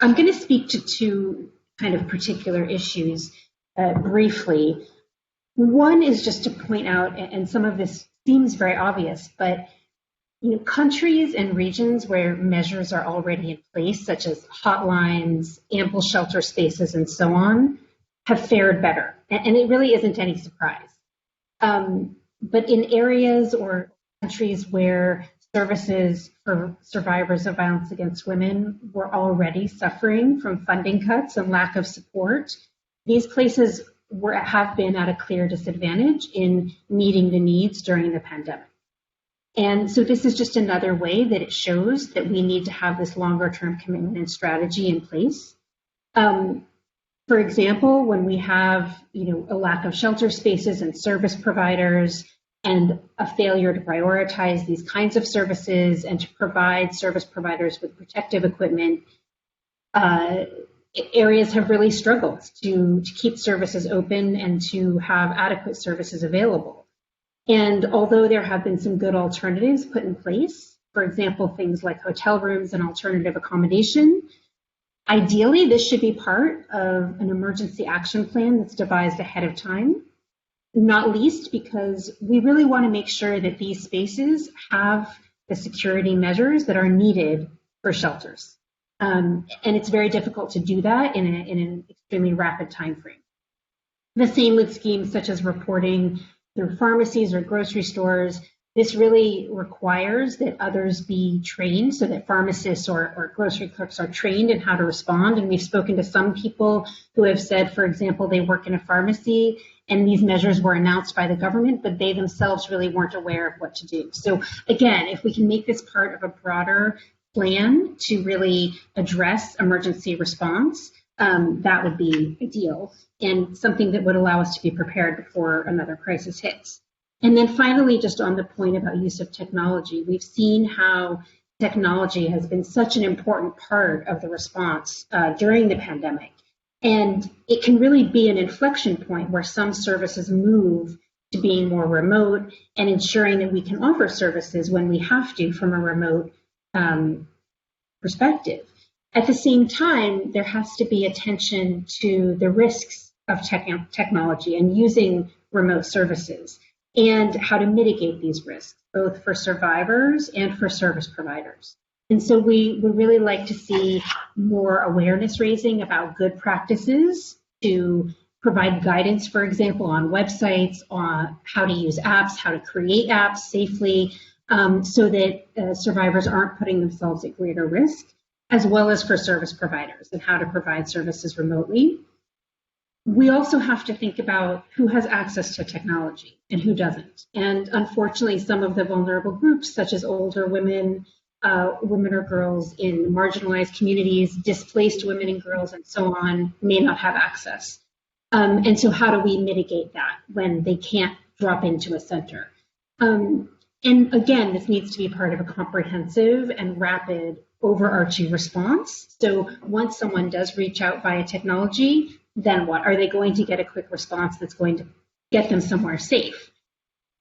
I'm going to speak to two kind of particular issues briefly. One is just to point out, and some of this seems very obvious, but countries and regions where measures are already in place, such as hotlines, ample shelter spaces, and so on, have fared better. And it really isn't any surprise. But in areas or countries where services for survivors of violence against women were already suffering from funding cuts and lack of support, these places have been at a clear disadvantage in meeting the needs during the pandemic. And so this is just another way that it shows that we need to have this longer term commitment and strategy in place. For example, when we have a lack of shelter spaces and service providers and a failure to prioritize these kinds of services and to provide service providers with protective equipment, areas have really struggled to keep services open and to have adequate services available. And although there have been some good alternatives put in place, for example, things like hotel rooms and alternative accommodation, ideally this should be part of an emergency action plan that's devised ahead of time, not least because we really want to make sure that these spaces have the security measures that are needed for shelters. And it's very difficult to do that in an extremely rapid time frame. The same with schemes such as reporting through pharmacies or grocery stores. This really requires that others be trained, so that pharmacists or grocery clerks are trained in how to respond. And we've spoken to some people who have said, for example, they work in a pharmacy and these measures were announced by the government, but they themselves really weren't aware of what to do. So again, if we can make this part of a broader plan to really address emergency response, that would be ideal and something that would allow us to be prepared before another crisis hits. And then finally, just on the point about use of technology, we've seen how technology has been such an important part of the response during the pandemic. And it can really be an inflection point where some services move to being more remote and ensuring that we can offer services when we have to from a remote perspective. At the same time, there has to be attention to the risks of technology and using remote services and how to mitigate these risks, both for survivors and for service providers. And so we would really like to see more awareness raising about good practices to provide guidance, for example, on websites, on how to use apps, how to create apps safely, so that survivors aren't putting themselves at greater risk, as well as for service providers and how to provide services remotely. We also have to think about who has access to technology and who doesn't. And unfortunately, some of the vulnerable groups, such as older women, women or girls in marginalized communities, displaced women and girls, and so on, may not have access. And so how do we mitigate that when they can't drop into a center? And again, this needs to be part of a comprehensive and rapid overarching response. So once someone does reach out via technology, then what? Are they going to get a quick response that's going to get them somewhere safe?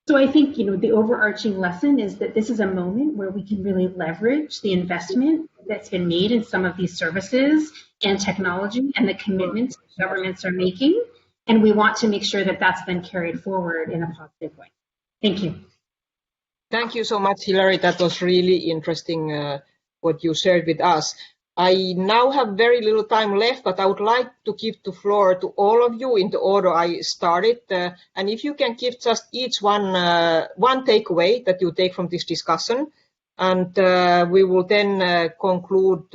So I think, the overarching lesson is that this is a moment where we can really leverage the investment that's been made in some of these services and technology and the commitments that governments are making. And we want to make sure that that's then carried forward in a positive way. Thank you. Thank you so much, Hilary. That was really interesting what you shared with us. I now have very little time left, but I would like to give the floor to all of you in the order I started. And if you can give just each one takeaway that you take from this discussion, and we will then conclude.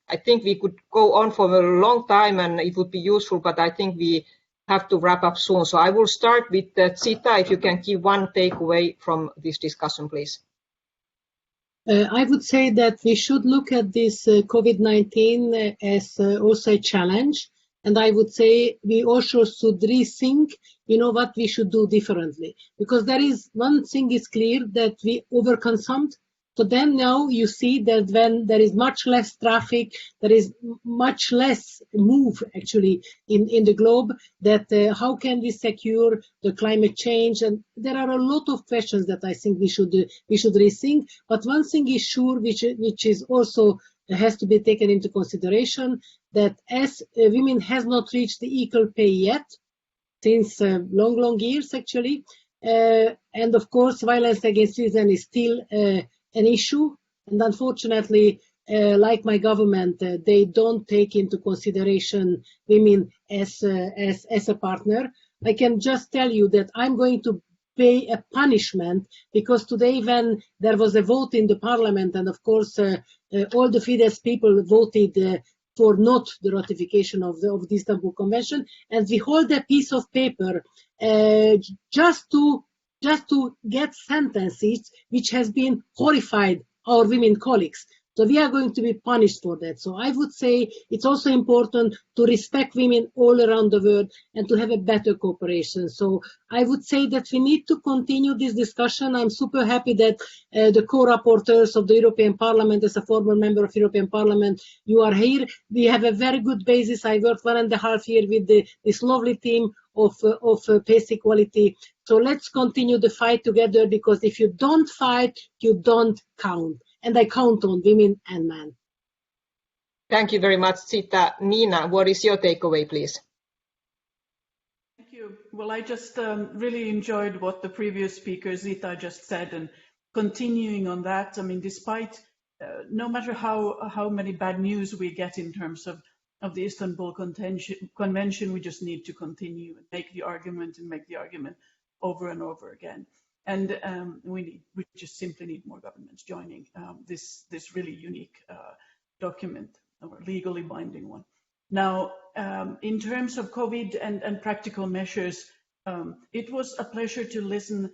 I think we could go on for a long time and it would be useful, but I think we have to wrap up soon. So I will start with Zita, if you can give one takeaway from this discussion, please. I would say that we should look at this COVID-19 as also a challenge. And I would say we also should rethink, what we should do differently. Because there is one thing is clear, that we overconsumed So then now you see that when there is much less traffic, there is much less move actually in the globe, that how can we secure the climate change? And there are a lot of questions that I think we should rethink. But one thing is sure, which is also has to be taken into consideration, that as women has not reached the equal pay yet, since long years actually, and of course violence against women is still an issue, and unfortunately, like my government, they don't take into consideration women as a partner. I can just tell you that I'm going to pay a punishment, because today when there was a vote in the parliament, and of course all the Fidesz people voted for not the ratification of the Istanbul Convention, and we hold a piece of paper just to get sentences which has been horrified our women colleagues. So we are going to be punished for that. So I would say it's also important to respect women all around the world and to have a better cooperation. So I would say that we need to continue this discussion. I'm super happy that the co-rapporteurs of the European Parliament, as a former member of European Parliament, you are here. We have a very good basis. I worked 1.5 years with this lovely team of pace equality. So let's continue the fight together, because if you don't fight, you don't count. And I count on women and men. Thank you very much, Zita. Nina, what is your takeaway, please? Thank you. Well, I just really enjoyed what the previous speaker, Zita, just said, and continuing on that. I mean, despite no matter how many bad news we get in terms of the Istanbul Convention, we just need to continue and make the argument over and over again. And we just simply need more governments joining this really unique document, or legally binding one. Now, in terms of COVID and practical measures, it was a pleasure to listen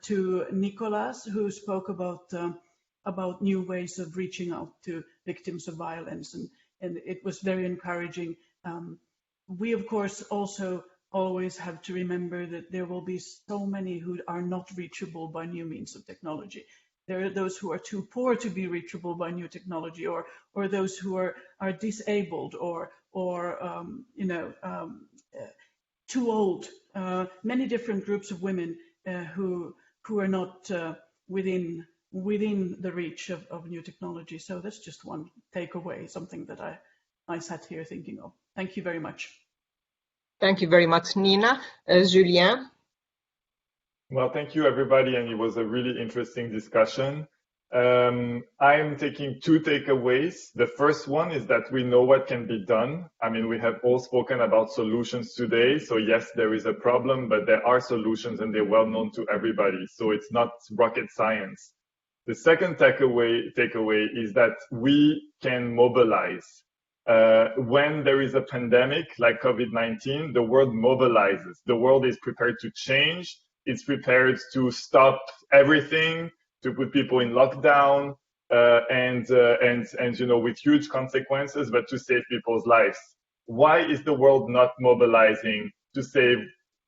to Nicolas, who spoke about new ways of reaching out to victims of violence, and it was very encouraging. We, of course, also always have to remember that there will be so many who are not reachable by new means of technology. There are those who are too poor to be reachable by new technology, or those who are disabled, or too old. Many different groups of women who are not within the reach of new technology. So that's just one takeaway, something that I sat here thinking of. Thank you very much. Thank you very much, Nina. Julien? Well, thank you, everybody, and it was a really interesting discussion. I am taking two takeaways. The first one is that we know what can be done. I mean, we have all spoken about solutions today. So yes, there is a problem, but there are solutions, and they're well known to everybody. So it's not rocket science. The second takeaway is that we can mobilize. When there is a pandemic like COVID-19, the world mobilizes. The world is prepared to change. It's prepared to stop everything, to put people in lockdown, and with huge consequences, but to save people's lives. Why is the world not mobilizing to save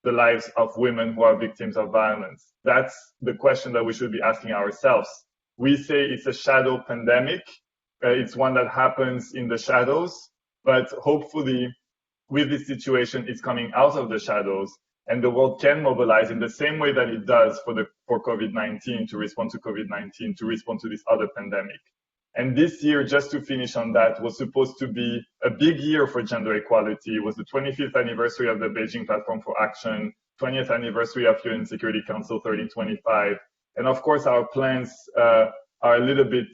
the lives of women who are victims of violence? That's the question that we should be asking ourselves. We say it's a shadow pandemic. It's one that happens in the shadows, but hopefully with this situation, it's coming out of the shadows, and the world can mobilize in the same way that it does for COVID-19, to respond to COVID-19, to respond to this other pandemic. And this year, just to finish on that, was supposed to be a big year for gender equality. It was the 25th anniversary of the Beijing Platform for Action, 20th anniversary of UN Security Council 1325. And of course, our plans are a little bit,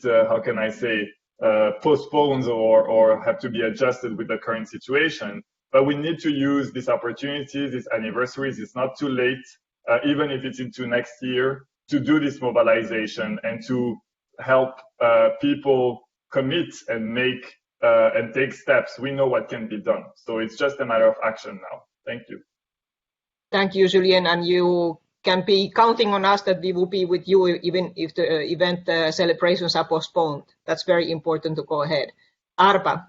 postponed or have to be adjusted with the current situation. But we need to use this opportunity, these anniversaries. It's not too late, even if it's into next year, to do this mobilization and to help people commit and make and take steps. We know what can be done. So it's just a matter of action now. Thank you. Thank you, Julien. And you can be counting on us that we will be with you even if the event celebrations are postponed. That's very important to go ahead. Arba.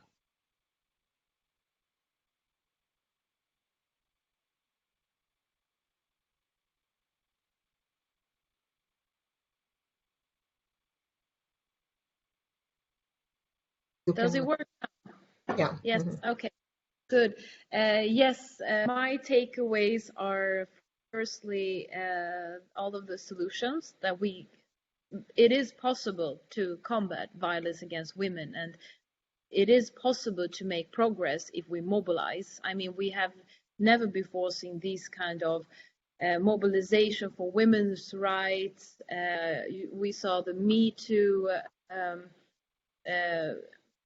Does it work? Yeah. Yes. Okay. Good. Yes. My takeaways are firstly all of the solutions that it is possible to combat violence against women, and it is possible to make progress if we mobilize. I mean, we have never before seen these kind of mobilization for women's rights. We saw the Me Too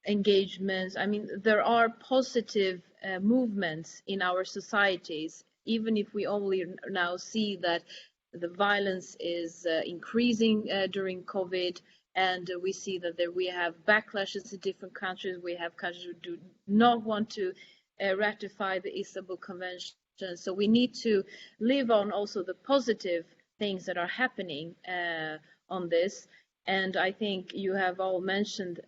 engagements. I mean, there are positive movements in our societies, even if we only now see that the violence is increasing during COVID, and we see that we have backlashes in different countries. We have countries who do not want to ratify the Istanbul Convention. So we need to live on also the positive things that are happening on this. And I think you have all mentioned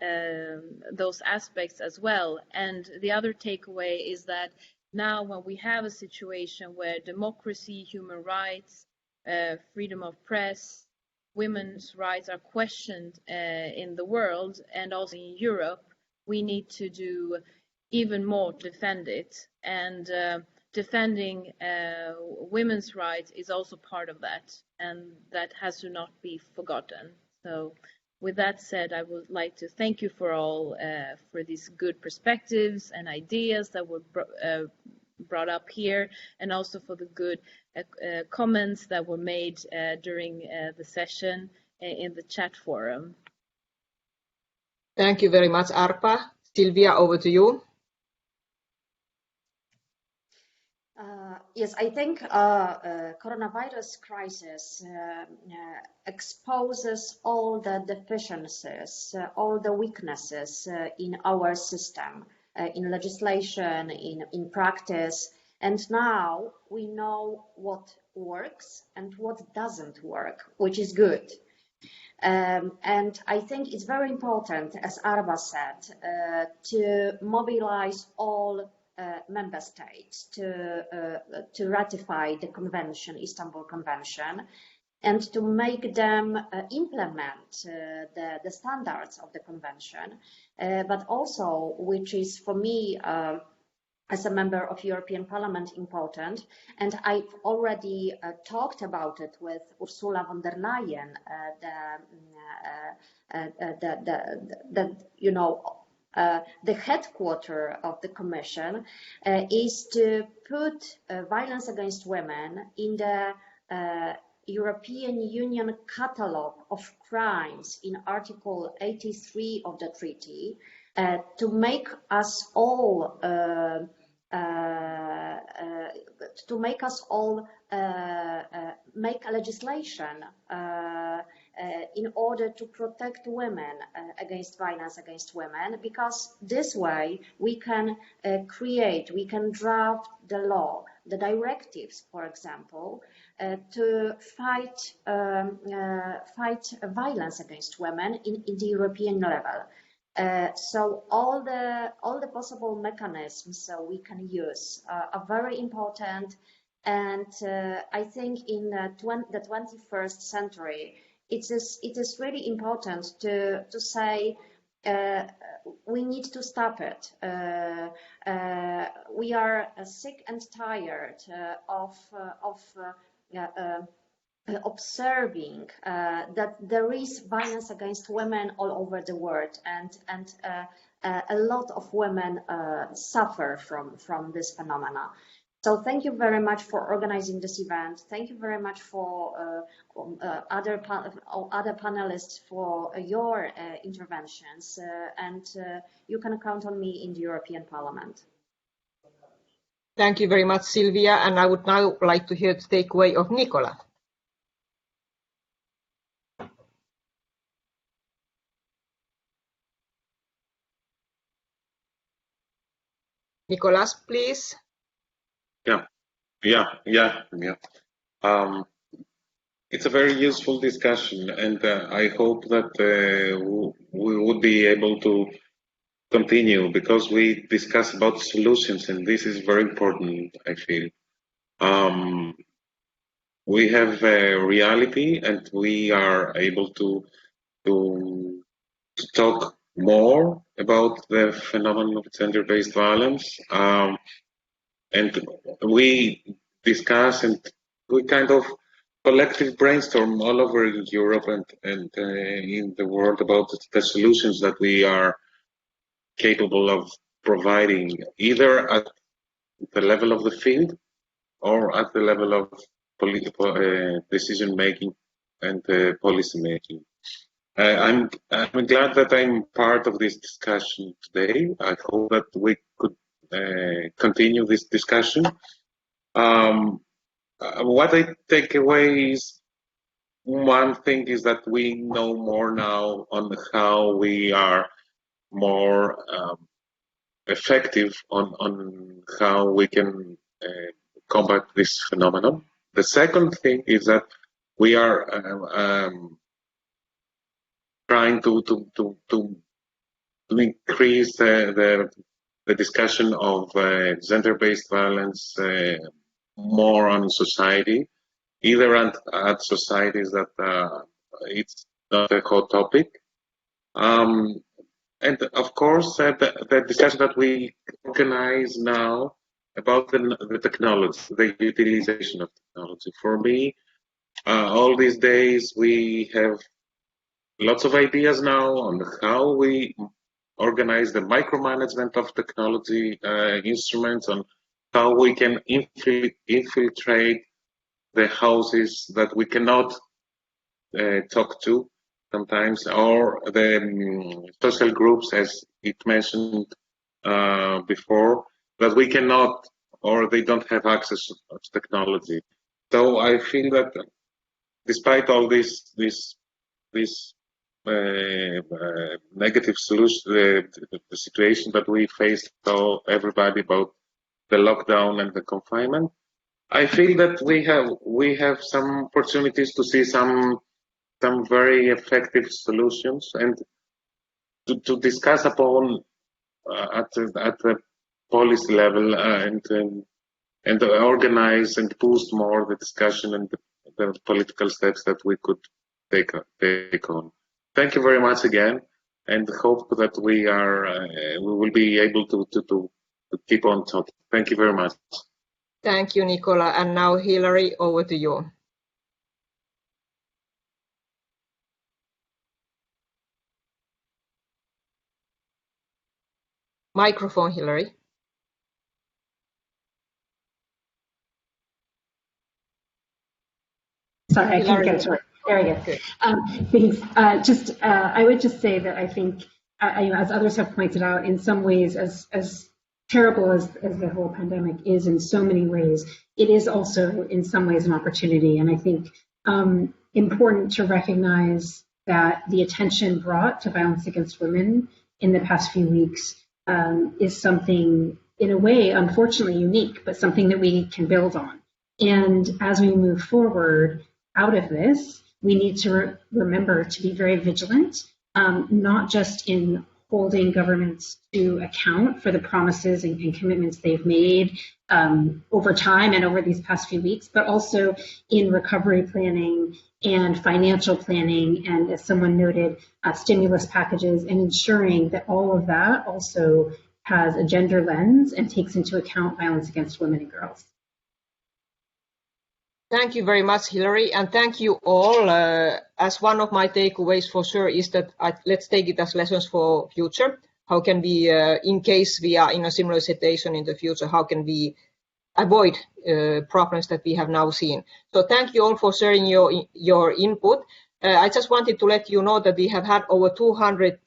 those aspects as well. And the other takeaway is that now when we have a situation where democracy, human rights, freedom of press, women's rights are questioned in the world and also in Europe, we need to do even more to defend it. And defending women's rights is also part of that, and that has to not be forgotten. So with that said, I would like to thank you for all for these good perspectives and ideas that were brought up here, and also for the good comments that were made during the session in the chat forum. Thank you very much, Arpa. Sylwia, over to you. Yes, I think coronavirus crisis exposes all the deficiencies, all the weaknesses in our system, in legislation, in practice. And now we know what works and what doesn't work, which is good. And I think it's very important, as Arba said, to mobilize all member states to ratify the convention, Istanbul Convention, and to make them implement the standards of the convention, but also, which is for me as a member of European Parliament important, and I've already talked about it with Ursula von der Leyen, the headquarter of the Commission, is to put violence against women in the European Union catalogue of crimes in Article 83 of the treaty, to make us all make a legislation in order to protect women against violence against women, because this way we can we can draft the law, the directives, for example, to fight violence against women in the European level. So all the possible mechanisms we can use are very important, and I think in the 21st century it is really important to say we need to stop it. We are sick and tired of observing that there is violence against women all over the world, and a lot of women suffer from this phenomena. So thank you very much for organizing this event. Thank you very much for other panelists for your interventions, and you can count on me in the European Parliament. Thank you very much, Sylwia, and I would now like to hear the takeaway of Nicola. Nicolas, please. Yeah. It's a very useful discussion, and I hope that we would be able to continue, because we discuss about solutions, and this is very important, I feel. We have a reality, and we are able to talk more about the phenomenon of gender-based violence, and we discuss and we kind of collective brainstorm all over Europe and in the world about the solutions that we are capable of providing, either at the level of the field or at the level of political decision making and policy making. I'm glad that I'm part of this discussion today. I hope that we could continue this discussion. What I take away is, one thing is that we know more now on how we are more effective on how we can combat this phenomenon. The second thing is that we are trying to increase the discussion of gender-based violence more on society, either at societies that it's not a hot topic. And of course, the discussion that we organize now about the technology, the utilization of technology. For me, all these days we have lots of ideas now on how we organize the micromanagement of technology instruments, on how we can infiltrate the houses that we cannot talk to sometimes, or the social groups, as it mentioned before, that we cannot, or they don't have access to technology. So I feel that despite all this negative solution, the situation that we faced, so everybody about the lockdown and the confinement, I feel that we have some opportunities to see some very effective solutions and to discuss upon at the policy level and organize and boost more the discussion and the political steps that we could take on. Thank you very much again, and hope that we will be able to keep on talking. Thank you very much. Thank you, Nicola. And now, Hilary, over to you. Microphone, Hilary. Sorry, I can't get it to work. There we go. Thanks. I would just say that I think, as others have pointed out, in some ways, as terrible as the whole pandemic is in so many ways, it is also in some ways an opportunity. And I think important to recognize that the attention brought to violence against women in the past few weeks is something, in a way, unfortunately unique, but something that we can build on. And as we move forward out of this, we need to remember to be very vigilant, not just in holding governments to account for the promises and commitments they've made over time and over these past few weeks, but also in recovery planning and financial planning, and as someone noted, stimulus packages, and ensuring that all of that also has a gender lens and takes into account violence against women and girls. Thank you very much, Hilary, and thank you all. As one of my takeaways for sure is that let's take it as lessons for future. How can we, in case we are in a similar situation in the future, how can we avoid problems that we have now seen? So thank you all for sharing your input. I just wanted to let you know that we have had over 200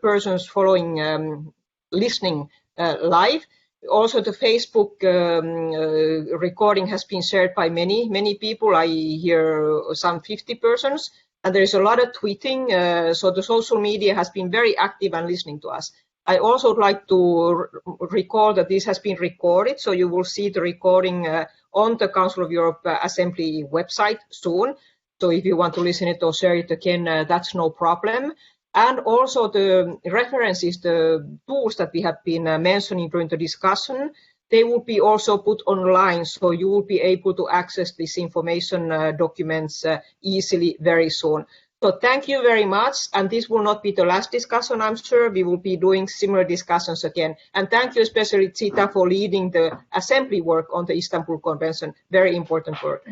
persons following, listening live. Also, the Facebook recording has been shared by many people. I hear some 50 persons, and there is a lot of tweeting. So the social media has been very active and listening to us. I also would like to recall that this has been recorded, so you will see the recording on the Council of Europe Assembly website soon. So if you want to listen it or share it again, that's no problem. And also the references, the tools that we have been mentioning during the discussion, they will be also put online, so you will be able to access this information documents easily very soon. So thank you very much. And this will not be the last discussion, I'm sure. We will be doing similar discussions again. And thank you especially, Zita, for leading the assembly work on the Istanbul Convention. Very important work.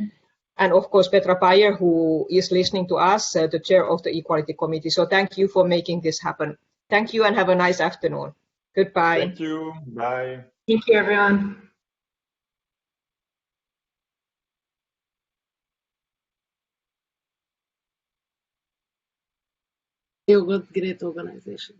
And of course, Petra Payer, who is listening to us, the chair of the Equality Committee. So thank you for making this happen. Thank you and have a nice afternoon. Goodbye. Thank you. Bye. Thank you, everyone. You got great organization.